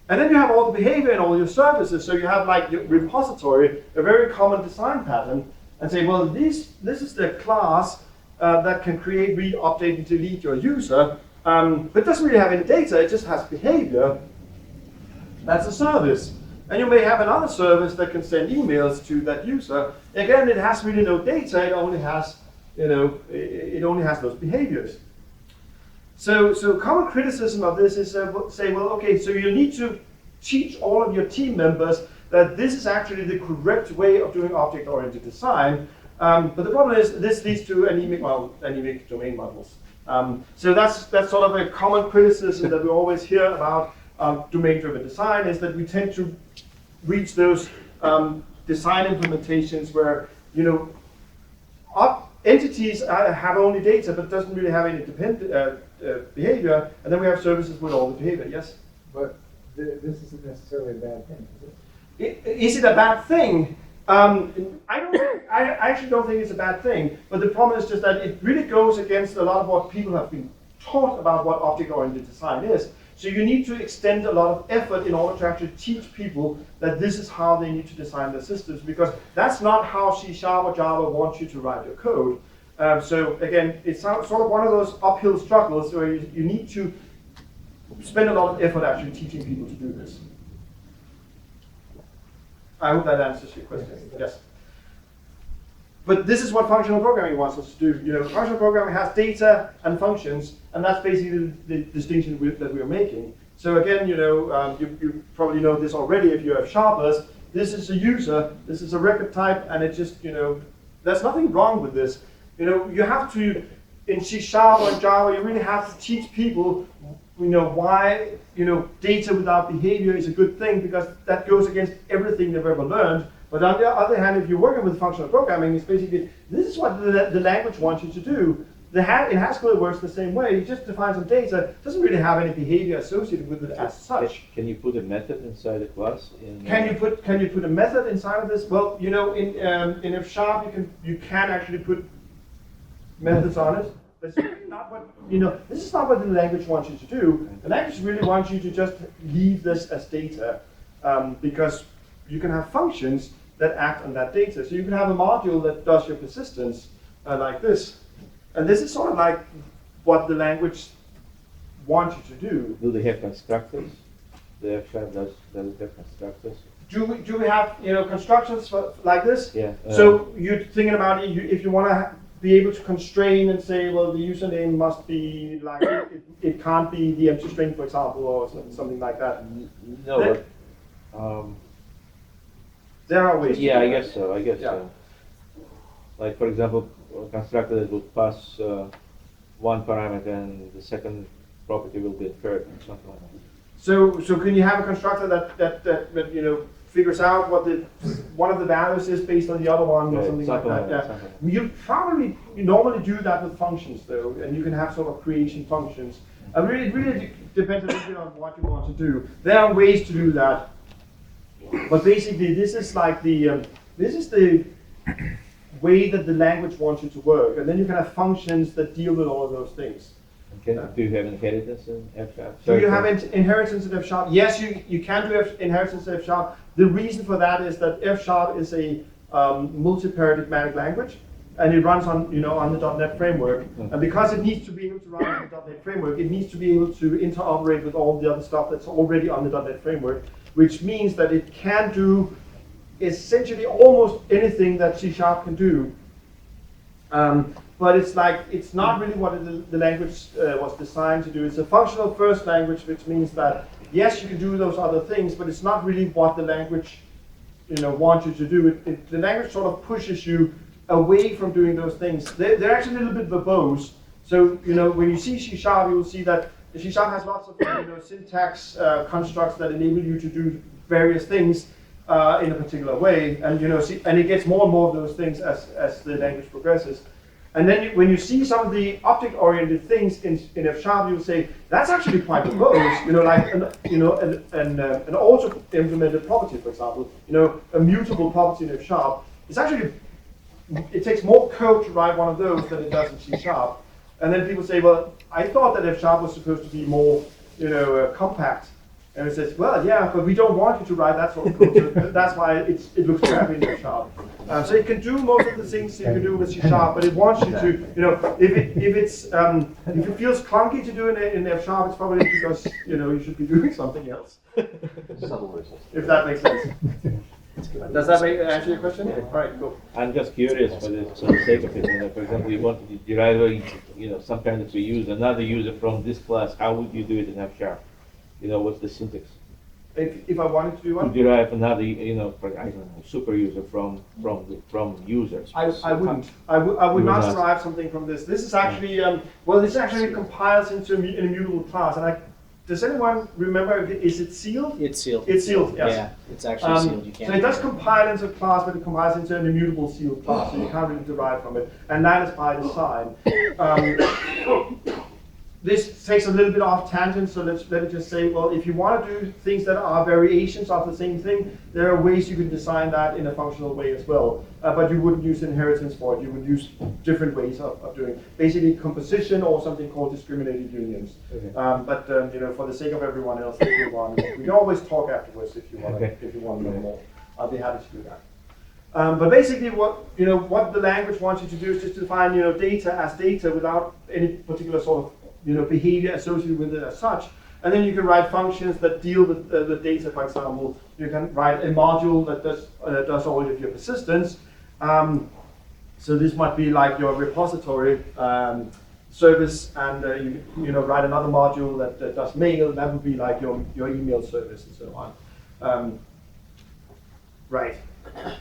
And then you have all the behavior in all your services, so you have like your repository, a very common design pattern, and say, well, this is the class that can create, read, update, and delete your user, but it doesn't really have any data, it just has behavior. That's a service. And you may have another service that can send emails to that user. Again, it has really no data. It only has, it only has those behaviors. So common criticism of this is say, well, okay, so you need to teach all of your team members that this is actually the correct way of doing object-oriented design. But the problem is this leads to anemic domain models. So that's sort of a common criticism that we always hear about domain-driven design, is that we tend to reach those design implementations where entities have only data but doesn't really have any behavior, and then we have services with all the behavior. Yes? But this isn't necessarily a bad thing, is it? Is it a bad thing? I actually don't think it's a bad thing, but the problem is just that it really goes against a lot of what people have been taught about what object-oriented design is. So you need to extend a lot of effort in order to actually teach people that this is how they need to design their systems, because that's not how C# or Java wants you to write your code. So again, it's sort of one of those uphill struggles where you need to spend a lot of effort actually teaching people to do this. I hope that answers your question. Yes. But this is what functional programming wants us to do. Functional programming has data and functions, and that's basically the distinction that we are making. So again, you probably know this already if you have sharpers. This is a user, this is a record type, and it just, there's nothing wrong with this. You have to, in C# or in Java, you really have to teach people, why, data without behavior is a good thing, because that goes against everything they've ever learned. But on the other hand, if you're working with functional programming, it's basically, this is what the language wants you to do. In Haskell, it works the same way. You just define some data, it doesn't really have any behavior associated with it as such. Can you put a method inside a class? Can you put a method inside of this? Well, in F# you can actually put methods on it. But it's really not what, this is not what the language wants you to do. The language really wants you to just leave this as data, because you can have functions that act on that data. So you can have a module that does your persistence like this. And this is sort of like what the language wants you to do. Do they have constructors? The F# does it have constructors? do we have, constructions like this? Yeah. So you're thinking about if you want to be able to constrain and say, well, the username must be like, it can't be the empty string, for example, or something like that. No, There are ways. yeah, to I do guess that. so. I guess Yeah. so. Like for example, a constructor that would pass one parameter and the second property will be inferred, something like that. So can you have a constructor that figures out what one of the values is based on the other one or Yeah, something like that? Yeah. something like You normally do that with functions though, and you can have sort of creation functions. And it really depends a little bit on what you want to do. There are ways to do that, but basically this is like the way that the language wants you to work, and then you can have functions that deal with all of those things. Do you have inheritance in F-sharp? Do you have inheritance in F-sharp? Yes, you can do inheritance in F-sharp. The reason for that is that F-sharp is a multi-paradigmatic language, and it runs on the .NET framework. And because it needs to be able to run on the .NET framework, it needs to be able to interoperate with all the other stuff that's already on the .NET framework, which means that it can do essentially almost anything that C# can do. But it's not really what the language was designed to do. It's a functional first language, which means that yes, you can do those other things, but it's not really what the language wants you to do. The language sort of pushes you away from doing those things. They're actually a little bit verbose. So when you see C#, you will see that C# has lots of syntax constructs that enable you to do various things in a particular way, and and it gets more and more of those things as the language progresses. And then when you see some of the object-oriented things in F-sharp, you'll say that's actually quite verbose. Like an auto-implemented property, for example. A mutable property in F-sharp. It takes more code to write one of those than it does in C#. And then people say, well, I thought that F-sharp was supposed to be more, compact. And it says, well, yeah, but we don't want you to write that sort of code. So that's why it looks crappy in F-sharp. So it can do most of the things you can do with C#, but it wants you to, if it feels clunky to do in F-sharp, it's probably because you should be doing something else. If that makes sense. Does that answer your question? Yeah. All right, cool. I'm just curious for the sake of it. For example, you want to derive some kind of reuse another user from this class. How would you do it in F-sharp? What's the syntax? If I wanted to do one? To derive another, super user from users. I wouldn't. I would not derive something from this. This is actually, this actually compiles into an immutable class. And does anyone remember, is it sealed? It's sealed. It's sealed, yes. Yeah, it's actually sealed. You can't. So it does compile into a class, but it compiles into an immutable sealed class, so you can't really derive from it. And that is by design. This takes a little bit off tangent, so let me just say, well, if you want to do things that are variations of the same thing, there are ways you can design that in a functional way as well. But you wouldn't use inheritance for it. You would use different ways of doing it. Basically composition or something called discriminated unions. Okay. But for the sake of everyone else, if you want, we can always talk afterwards if you want. Okay. If you want to know more, I'll be happy to do that. But basically, what the language wants you to do is just define data as data without any particular sort of behavior associated with it as such. And then you can write functions that deal with the data, for example. You can write a module that does all of your persistence. So this might be like your repository service, and you write another module that does mail. That would be like your email service and so on. Right.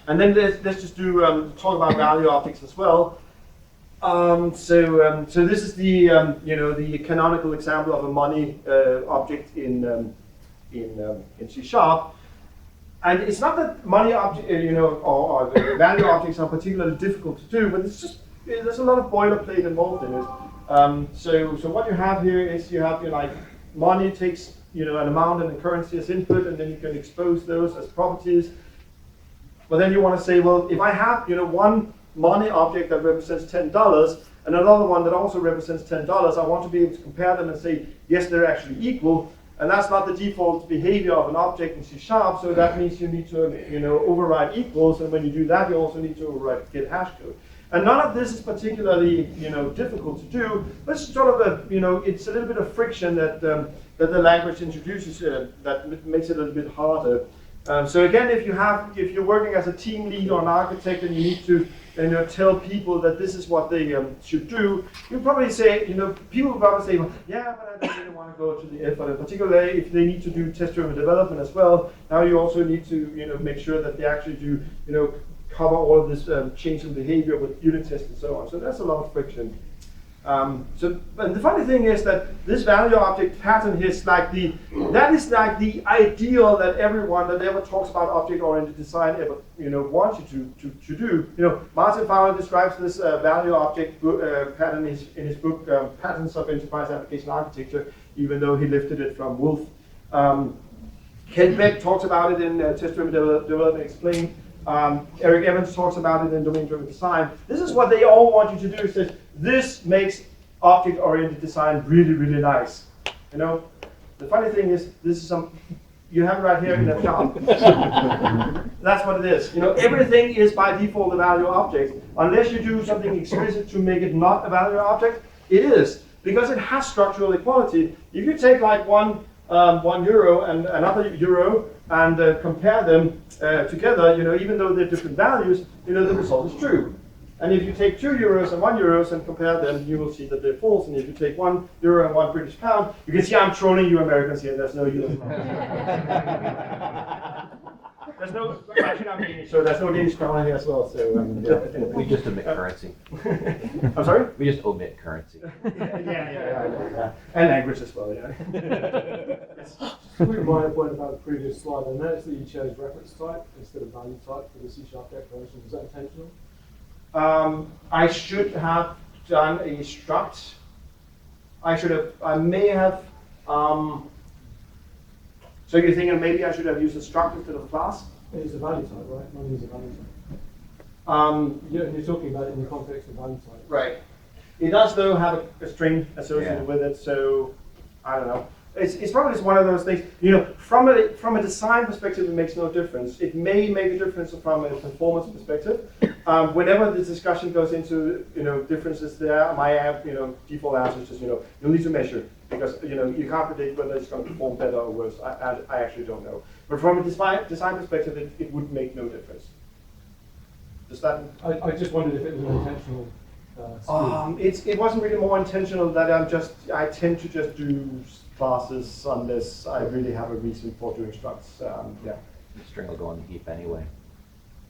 And then let's just talk about value objects as well. So this is the the canonical example of a money object in C#. And it's not that money object or the value objects are particularly difficult to do, but it's just there's a lot of boilerplate involved in it. So what you have here is you have money takes an amount and a currency as input, and then you can expose those as properties. But then you want to say, well, if I have one money object that represents $10 and another one that also represents $10, I want to be able to compare them and say, yes, they're actually equal. And that's not the default behavior of an object in C#, so that means you need to override equals, and when you do that, you also need to override get hash code. And none of this is particularly difficult to do, but it's sort of it's a little bit of friction that the language introduces that makes it a little bit harder. So again, if you're working as a team lead or an architect and you need to tell people that this is what they should do, you'll probably say, people will probably say, well, yeah, but I don't really want to go to the effort. And particularly if they need to do test-driven development as well, now you also need to make sure that they actually do cover all of this change in behavior with unit tests and so on. So that's a lot of friction. And the funny thing is that this value object pattern is like the ideal that everyone that ever talks about object-oriented design ever wants you to do. Martin Fowler describes this value object pattern in his book Patterns of Enterprise Application Architecture, even though he lifted it from Wolf. Ken Beck talks about it in Test-Driven Development Explained. Eric Evans talks about it in Domain-Driven Design. This is what they all want you to do. Says this makes object-oriented design really, really nice. The funny thing is, this is you have it right here in F-sharp. That's what it is. Everything is by default a value object, unless you do something explicit to make it not a value object. It is because it has structural equality. If you take like one euro and another euro and compare them together, even though they're different values, the result is true. And if you take 2 euros and 1 euro and compare them, you will see that they're false. And if you take 1 euro and 1 British pound, you can see I'm trolling you Americans here. There's no US. There's no, actually I'm Danish, so there's no Danish crown here as well. So We just omit currency. I'm sorry? We just omit currency. Yeah. And language as well, yeah. Yes. To remind a point about the previous slide, I noticed that you chose reference type instead of value type for the C# declaration. Was that intentional? I should have done a struct. I may have, so you're thinking maybe I should have used a struct instead of a class? It's a value type, right? Mine is a value type. You're talking about it in the context of value type. Right. It does though have a string associated Yeah. with it, so I don't know. It's probably just one of those things. From a design perspective, it makes no difference. It may make a difference from a performance perspective. Whenever the discussion goes into differences there, my default answer is just you'll need to measure because you can't predict whether it's going to perform better or worse. I actually don't know. But from a design perspective, it would make no difference. Does that? I just wondered if it was an intentional. It wasn't really more intentional that I tend to just do classes unless I really have a reason for doing structs. The string will go on the heap anyway.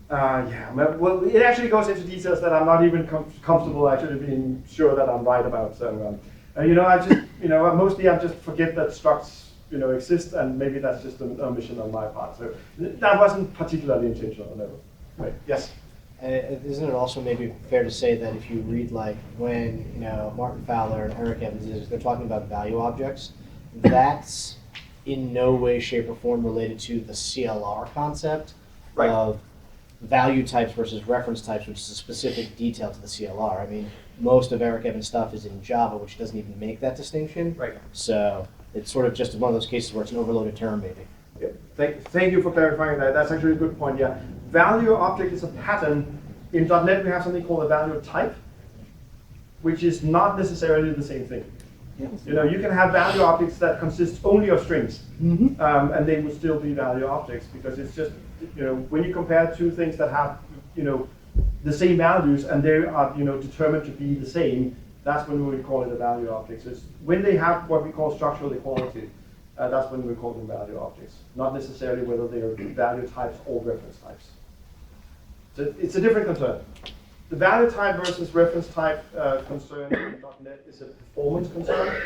Well, it actually goes into details that I'm not even comfortable actually being sure that I'm right about. So, mostly I just forget that structs, exist, and maybe that's just an omission on my part. So that wasn't particularly intentional, no. Right? Yes. Isn't it also maybe fair to say that if you read like when Martin Fowler and Eric Evans they're talking about value objects, that's in no way, shape, or form related to the CLR concept Right. of value types versus reference types, which is a specific detail to the CLR. I mean, most of Eric Evans' stuff is in Java, which doesn't even make that distinction. Right. So it's sort of just one of those cases where it's an overloaded term, maybe. Yeah. Thank you for clarifying that. That's actually a good point. Yeah. Value object is a pattern. In .NET, we have something called a value type, which is not necessarily the same thing. You can have value objects that consist only of strings, and they would still be value objects because it's just, when you compare two things that have, the same values and they are, determined to be the same, that's when we call it a value object. So it's when they have what we call structural equality, that's when we call them value objects, not necessarily whether they are value types or reference types. So it's a different concern. The value type versus reference type concern in .NET is a performance concern.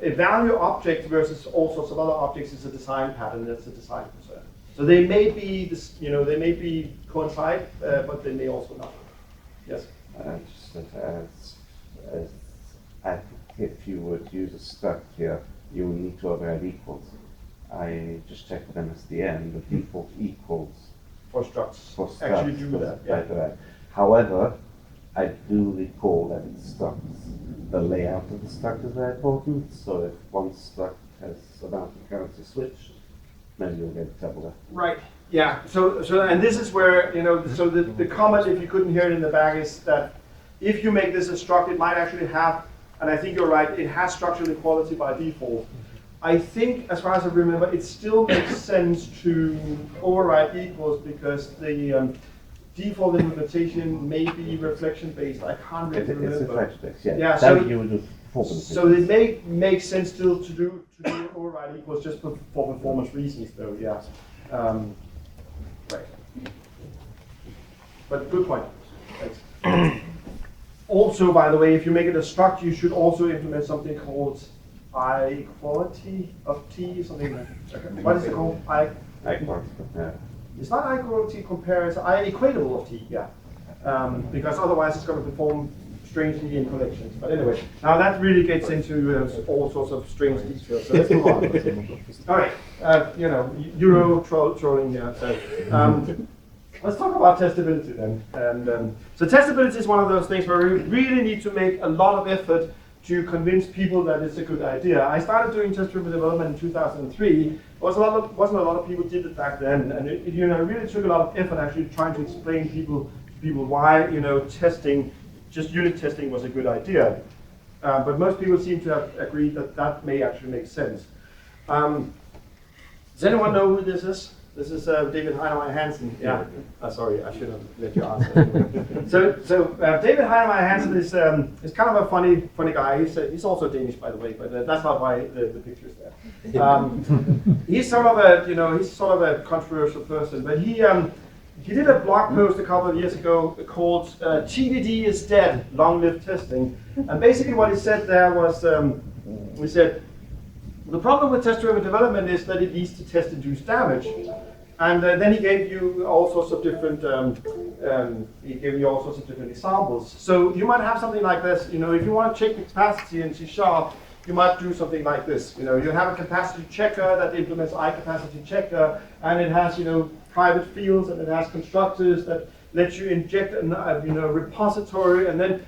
A value object versus all sorts of other objects is a design pattern. That's a design concern. So they may be they may be coincide, but they may also not. Yes. If you would use a struct here, you will need to override equals. I just checked them as the end. The default equals For structs. for structs. Actually do that. Yeah. However, I do recall that in structs, the layout of the struct is very important. So if one struct has a multi-currency switch, then you'll get trouble. Right. Yeah. So and this is where so the comment, if you couldn't hear it in the back, is that if you make this a struct, it might actually have, and I think you're right, it has structural equality by default. I think, as far as I remember, it still makes sense to override equals because the default implementation may be reflection based. I can't really It's remember. reflection based, yeah. Yeah, That so you would do performance. So it may make sense still to do override equals just for performance reasons, though. Yeah. Right. But good point. Thanks. Also, by the way, if you make it a struct, you should also implement something called I-equality of t, something like that. What is it called? Yeah. It's not I-equality compare, it's I-equatable of t, yeah. Because otherwise it's going to perform strangely in collections. But anyway, now that really gets into all sorts of strange details. So let's move on. All right, Euro trolling. Yeah. So let's talk about testability then. And so testability is one of those things where we really need to make a lot of effort to convince people that it's a good idea. I started doing test-driven development in 2003. Wasn't a lot of people did it back then, and it really took a lot of effort actually trying to explain to people why testing. Just unit testing was a good idea. But most people seem to have agreed that that may actually make sense. Does anyone know who this is? This is David Heinemeier Hansen. Yeah. Sorry, I should have let you answer. so David Heinemeier Hansen is kind of a funny guy. He's also Danish, by the way, but that's not why the picture is there. He's sort of a controversial person, but he did a blog post a couple of years ago called TDD is dead, long live testing. And basically what he said there was, he said, the problem with test-driven development is that it leads to test-induced damage. And then he gave you all sorts of different, examples. So you might have something like this, if you want to check the capacity in C#, you might do something like this. You have a capacity checker that implements I-capacity checker, and it has, private fields, and it has constructors that let you inject a repository, and then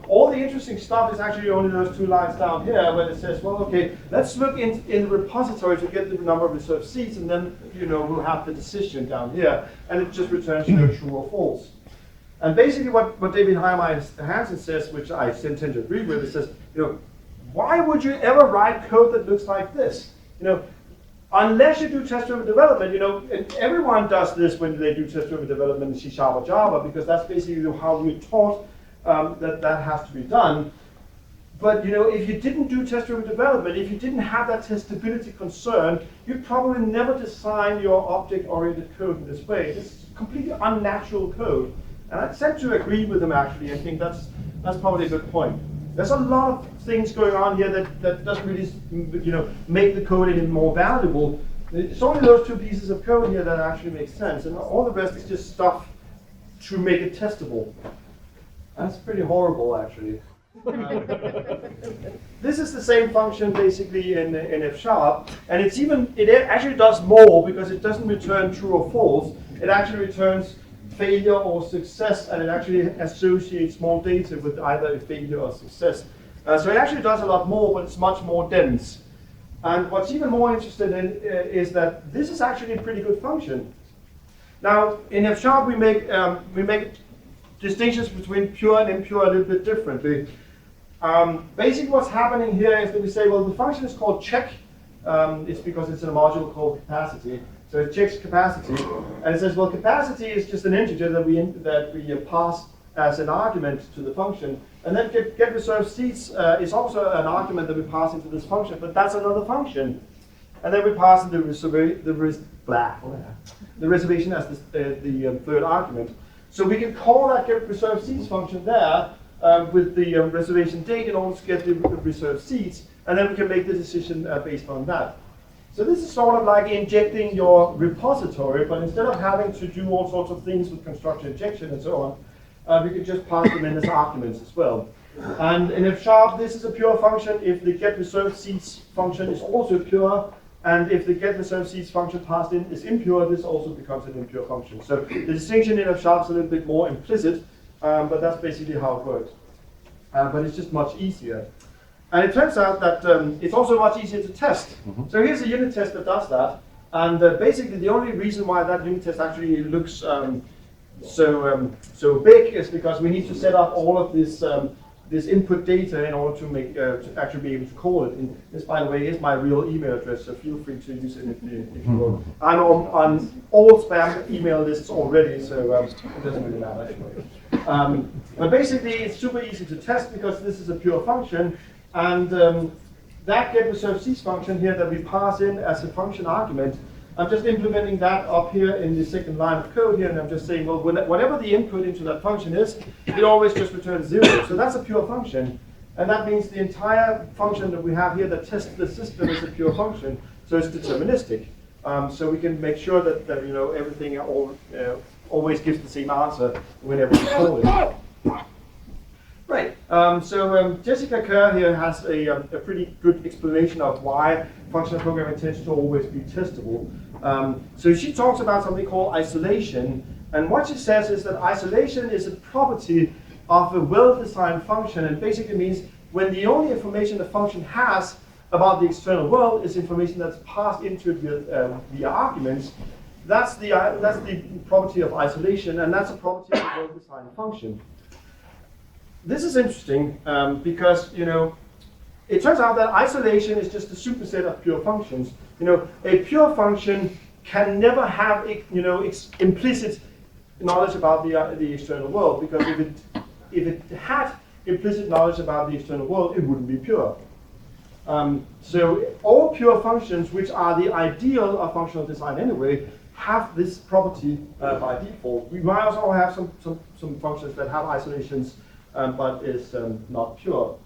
all the interesting stuff is actually only those two lines down here where it says, well, okay, let's look in the repository to get the number of reserved seats, and then we'll have the decision down here, and it just returns true or false. And basically, what David Heinemeier Hansen says, which I tend to agree with, it says, why would you ever write code that looks like this? Unless you do test-driven development, and everyone does this when they do test-driven development in C# or Java, because that's basically how we're taught that has to be done. But if you didn't do test-driven development, if you didn't have that testability concern, you'd probably never design your object-oriented code in this way. It's completely unnatural code, and I tend to agree with him actually. I think that's probably a good point. There's a lot of things going on here that doesn't really, make the code any more valuable. It's only those two pieces of code here that actually make sense, and all the rest is just stuff to make it testable. That's pretty horrible, actually. This is the same function basically in F#, and it actually does more because it doesn't return true or false. It actually returns failure or success, and it actually associates more data with either a failure or success. So it actually does a lot more, but it's much more dense. And what's even more interesting is that this is actually a pretty good function. Now, in F# we make distinctions between pure and impure a little bit differently. Basically what's happening here is that we say, well, the function is called check. It's because it's in a module called capacity. So it checks capacity, and it says, well, capacity is just an integer that we pass as an argument to the function, and then get reserved seats is also an argument that we pass into this function, but that's another function, and then we pass in the reservation as the third argument. So we can call that get reserved seats function there with the reservation date in order to get the reserved seats, and then we can make the decision based on that. So this is sort of like injecting your repository, but instead of having to do all sorts of things with constructor injection and so on, we could just pass them in as arguments as well. And in F#, this is a pure function. If the get reserved seats function is also pure, and if the get reserved seats function passed in is impure, this also becomes an impure function. So the distinction in F# is a little bit more implicit, but that's basically how it works. But it's just much easier. And it turns out that it's also much easier to test. So here's a unit test that does that. And basically the only reason why that unit test actually looks so big is because we need to set up all of this this input data in order to make to actually be able to call it. And this, by the way, is my real email address, so feel free to use it if you want. I'm on all spam email lists already, so it doesn't really matter anyway. But basically, it's super easy to test because this is a pure function, and that getReservedCease function here that we pass in as a function argument. I'm just implementing that up here in the second line of code here, and I'm just saying, well, whatever the input into that function is, it always just returns 0. So that's a pure function. And that means the entire function that we have here that tests the system is a pure function. So it's deterministic. So we can make sure that you know, everything always gives the same answer whenever we call it. Right. Jessica Kerr here has a pretty good explanation of why functional programming tends to always be testable. So she talks about something called isolation, and what she says is that isolation is a property of a well-designed function, and basically means when the only information the function has about the external world is information that's passed into it via arguments, that's the property of isolation, and that's a property of a well-designed function. This is interesting because, you know, it turns out that isolation is just a superset of pure functions. You know, a pure function can never have, you know, implicit knowledge about the external world, because if it had implicit knowledge about the external world, it wouldn't be pure. So all pure functions, which are the ideal of functional design anyway, have this property by default. We might also have some functions that have isolations, but is not pure.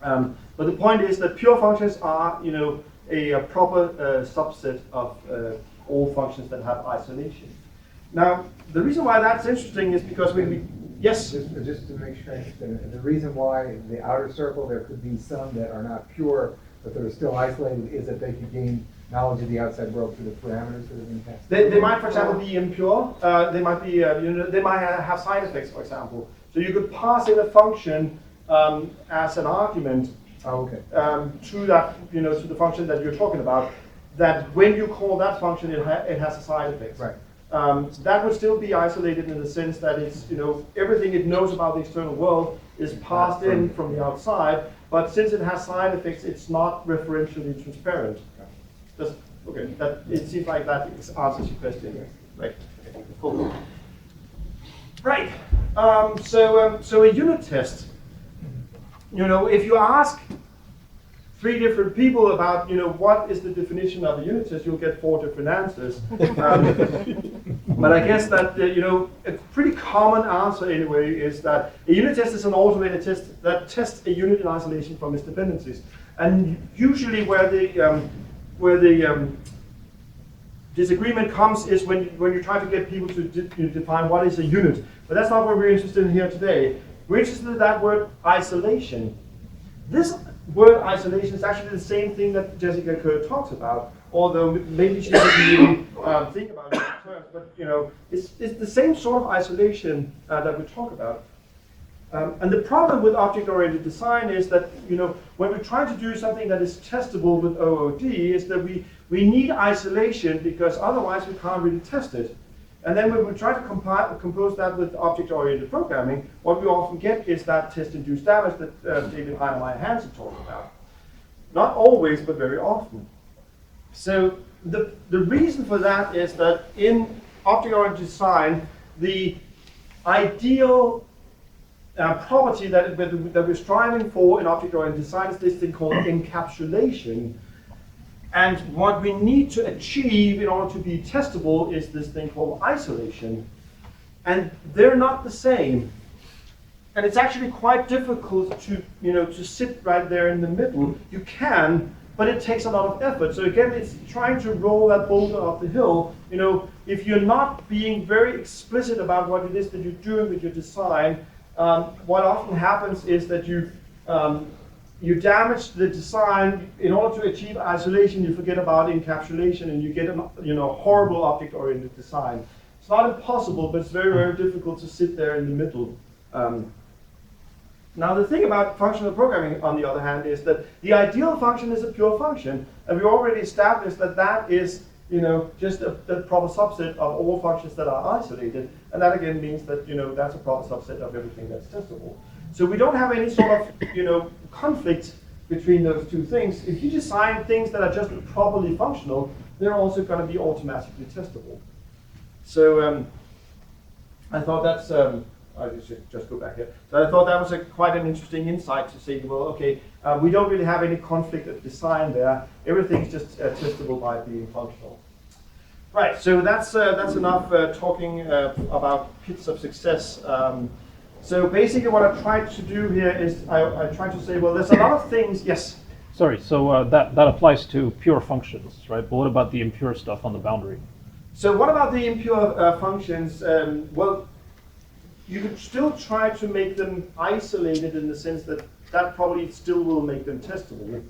But the point is that pure functions are, you know, a proper subset of all functions that have isolation. Now, the reason why that's interesting is because when we, yes? Just to make sure I understand, the reason why the outer circle, there could be some that are not pure, but that are still isolated, is that they could gain knowledge of the outside world through the parameters that have been passed. They might, for example, be impure. They might be, you know, they might have side effects, for example. So you could pass in a function as an argument to that, you know, to the function that you're talking about. That when you call that function, it has a side effect. Right. That would still be isolated in the sense that it's, you know, everything it knows about the external world is passed in from the outside. But since it has side effects, it's not referentially transparent. Okay, it seems like that answers your question. Right. Cool. Right. So a unit test. You know, if you ask 3 different people about, you know, what is the definition of a unit test, you'll get 4 different answers. But I guess that, you know, a pretty common answer anyway is that a unit test is an automated test that tests a unit in isolation from its dependencies. And usually where the disagreement comes is when you try to get people to define what is a unit. But that's not what we're interested in here today. We're interested in that word isolation. This word isolation is actually the same thing that Jessica Kerr talks about, although maybe she doesn't really think about it in terms. But you know, it's the same sort of isolation that we talk about. And the problem with object-oriented design is that, you know, when we're trying to do something that is testable with OOD, is that we need isolation because otherwise we can't really test it. And then when we try to compose that with object-oriented programming, what we often get is that test-induced damage that David Heinemeier Hansen talked about. Not always, but very often. So the reason for that is that in object-oriented design, the ideal property that we're striving for in object-oriented design is this thing called encapsulation. And what we need to achieve in order to be testable is this thing called isolation. And they're not the same. And it's actually quite difficult to, you know, to sit right there in the middle. You can, but it takes a lot of effort. So again, it's trying to roll that boulder up the hill. You know, if you're not being very explicit about what it is that you're doing with your design, what often happens is that you damage the design. In order to achieve isolation, you forget about encapsulation, and you get a, you know, horrible object-oriented design. It's not impossible, but it's very, very difficult to sit there in the middle. Now, the thing about functional programming, on the other hand, is that the ideal function is a pure function, and we already established that that is, you know, just a proper subset of all functions that are isolated, and that again means that, you know, that's a proper subset of everything that's testable. So we don't have any sort of, conflict between those two things. If you design things that are just properly functional, they're also going to be automatically testable. So I thought that's, I should just go back here. So I thought that was quite an interesting insight to say, well, okay, we don't really have any conflict of design there. Everything's just testable by being functional. Right, so that's enough talking about pits of success. So basically what I tried to do here is I tried to say, well, there's a lot of things, yes? Sorry, so that applies to pure functions, right? But what about the impure stuff on the boundary? So what about the impure functions? Well, you could still try to make them isolated in the sense that probably still will make them testable.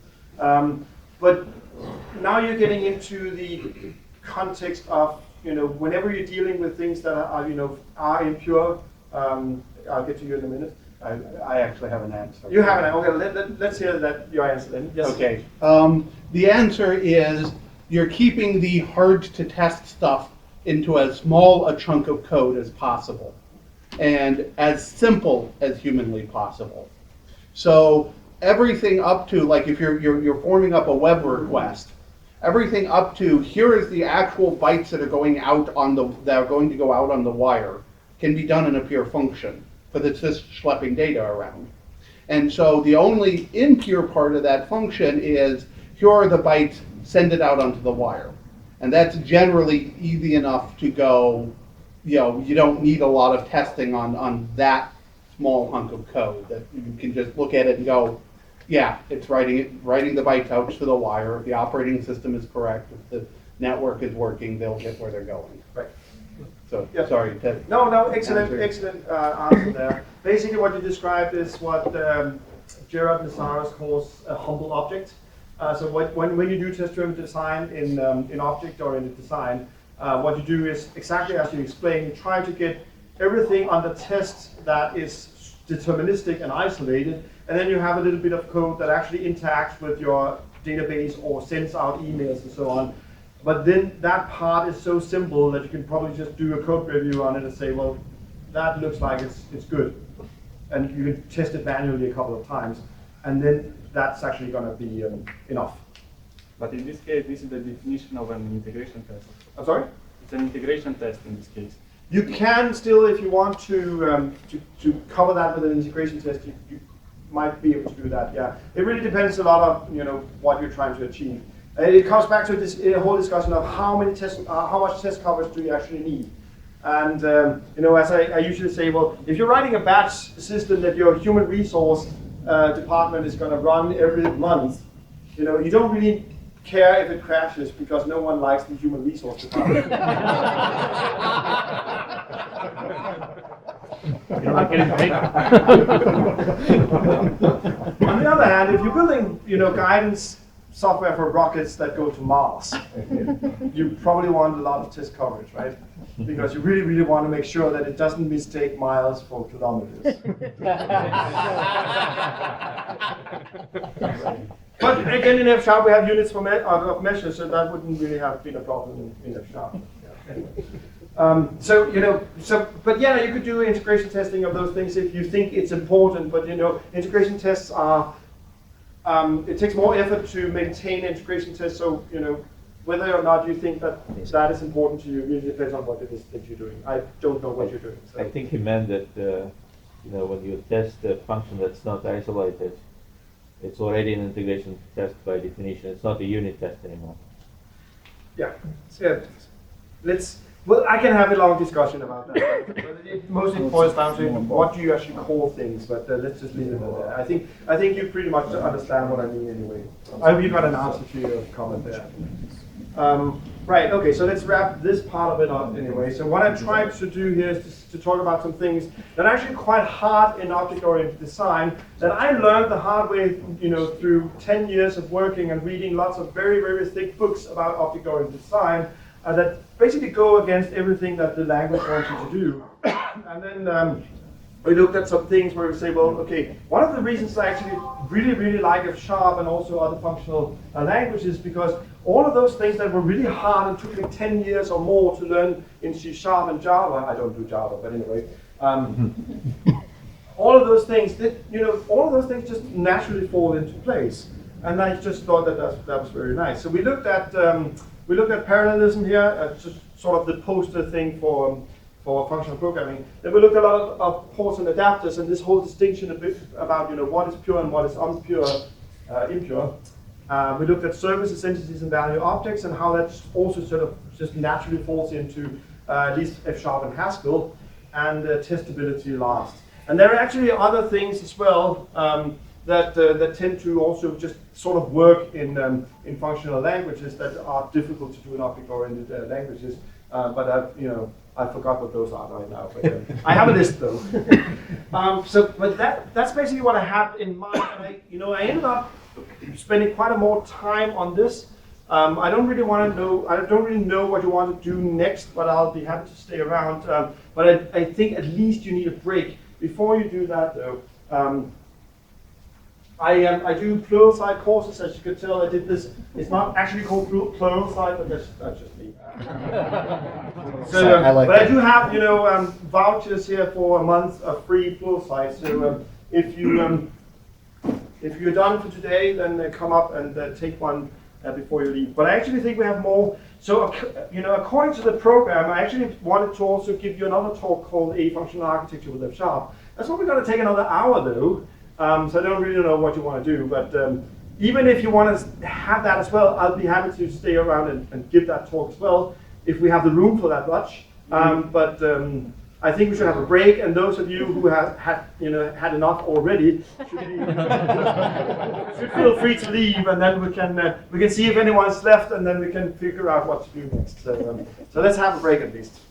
But now you're getting into the context of, whenever you're dealing with things that are impure, I'll get to you in a minute. I actually have an answer. You have an answer. Okay, let's hear your answer then. Yes. Okay. The answer is you're keeping the hard to test stuff into as small a chunk of code as possible and as simple as humanly possible. So everything up to, like if you're forming up a web request, everything up to here is the actual bytes that are going out that are going to go out on the wire can be done in a pure function, because it's just schlepping data around. And so the only impure part of that function is here are the bytes, send it out onto the wire. And that's generally easy enough to go, you don't need a lot of testing on that small hunk of code, that you can just look at it and go, yeah, it's writing the bytes out to the wire. If the operating system is correct, if the network is working, they'll get where they're going. Right. So, yeah. Sorry. No, excellent answer there. Basically what you described is what Gerard Nazaros calls a humble object. So when you do test-driven design in object-oriented design, what you do is exactly as you explained, you try to get everything under test that is deterministic and isolated, and then you have a little bit of code that actually interacts with your database or sends out emails and so on. But then that part is so simple that you can probably just do a code review on it and say, well, that looks like it's good. And you can test it manually a couple of times. And then that's actually going to be enough. But in this case, this is the definition of an integration test. I'm sorry? It's an integration test in this case. You can still, if you want to cover that with an integration test, you might be able to do that, yeah. It really depends a lot on what you're trying to achieve. It comes back to this whole discussion of how much test coverage do you actually need. And as I usually say, well, if you're writing a batch system that your human resource department is going to run every month, you don't really care if it crashes because no one likes the human resource department. You're not getting paid. On the other hand, if you're building, guidance software for rockets that go to Mars, you probably want a lot of test coverage, right? Because you really, really want to make sure that it doesn't mistake miles for kilometers. But again, in F# we have units of measure, so that wouldn't really have been a problem in F#. Yeah, anyway. But yeah, you could do integration testing of those things if you think it's important. But integration tests are it takes more effort to maintain integration tests. So whether or not you think that is important to you really depends on what it is that you're doing. I don't know what you're doing. So. I think he meant that when you test a function that's not isolated, it's already an integration test by definition. It's not a unit test anymore. Yeah. Well, I can have a long discussion about that. But it mostly boils down to what do you actually call things. But let's just leave it at that. I think you pretty much understand what I mean anyway. I hope you got an answer to your comment there. Right. Okay. So let's wrap this part of it up anyway. So what I tried to do here is to talk about some things that are actually quite hard in object-oriented design that I learned the hard way, through 10 years of working and reading lots of very, very thick books about object-oriented design that basically go against everything that the language wants you to do. And then we looked at some things where we say, well, okay, one of the reasons I actually really, really like F# and also other functional languages because all of those things that were really hard and took me 10 years or more to learn in C# and Java, I don't do Java, but anyway, all of those things, all of those things just naturally fall into place. And I just thought that was very nice. So we looked at parallelism here, just sort of the poster thing for functional programming. Then we looked at a lot of ports and adapters, and this whole distinction a bit about what is pure and what is impure. We looked at services, entities, and value objects, and how that also sort of just naturally falls into at least F# and Haskell, and testability last. And there are actually other things as well that tend to also just sort of work in functional languages that are difficult to do in object-oriented languages. But I forgot what those are right now. But I have a list though. But that's basically what I have in mind. And I ended up spending quite a more time on this. I don't really know what you want to do next, but I'll be happy to stay around. But I think at least you need a break. Before you do that though, I do Pluralsight courses, as you can tell. I did this. It's not actually called Pluralsight, but that's just me. But I do have vouchers here for a month of free Pluralsight. So if you're done for today, then come up and take one before you leave. But I actually think we have more. So according to the program, I actually wanted to also give you another talk called A Functional Architecture with F#. That's probably going to take another hour though. So I don't really know what you want to do, but even if you want to have that as well, I'll be happy to stay around and give that talk as well, if we have the room for that much. But I think we should have a break, and those of you who have had enough already should feel free to leave, and then we can see if anyone's left, and then we can figure out what to do next. So let's have a break at least.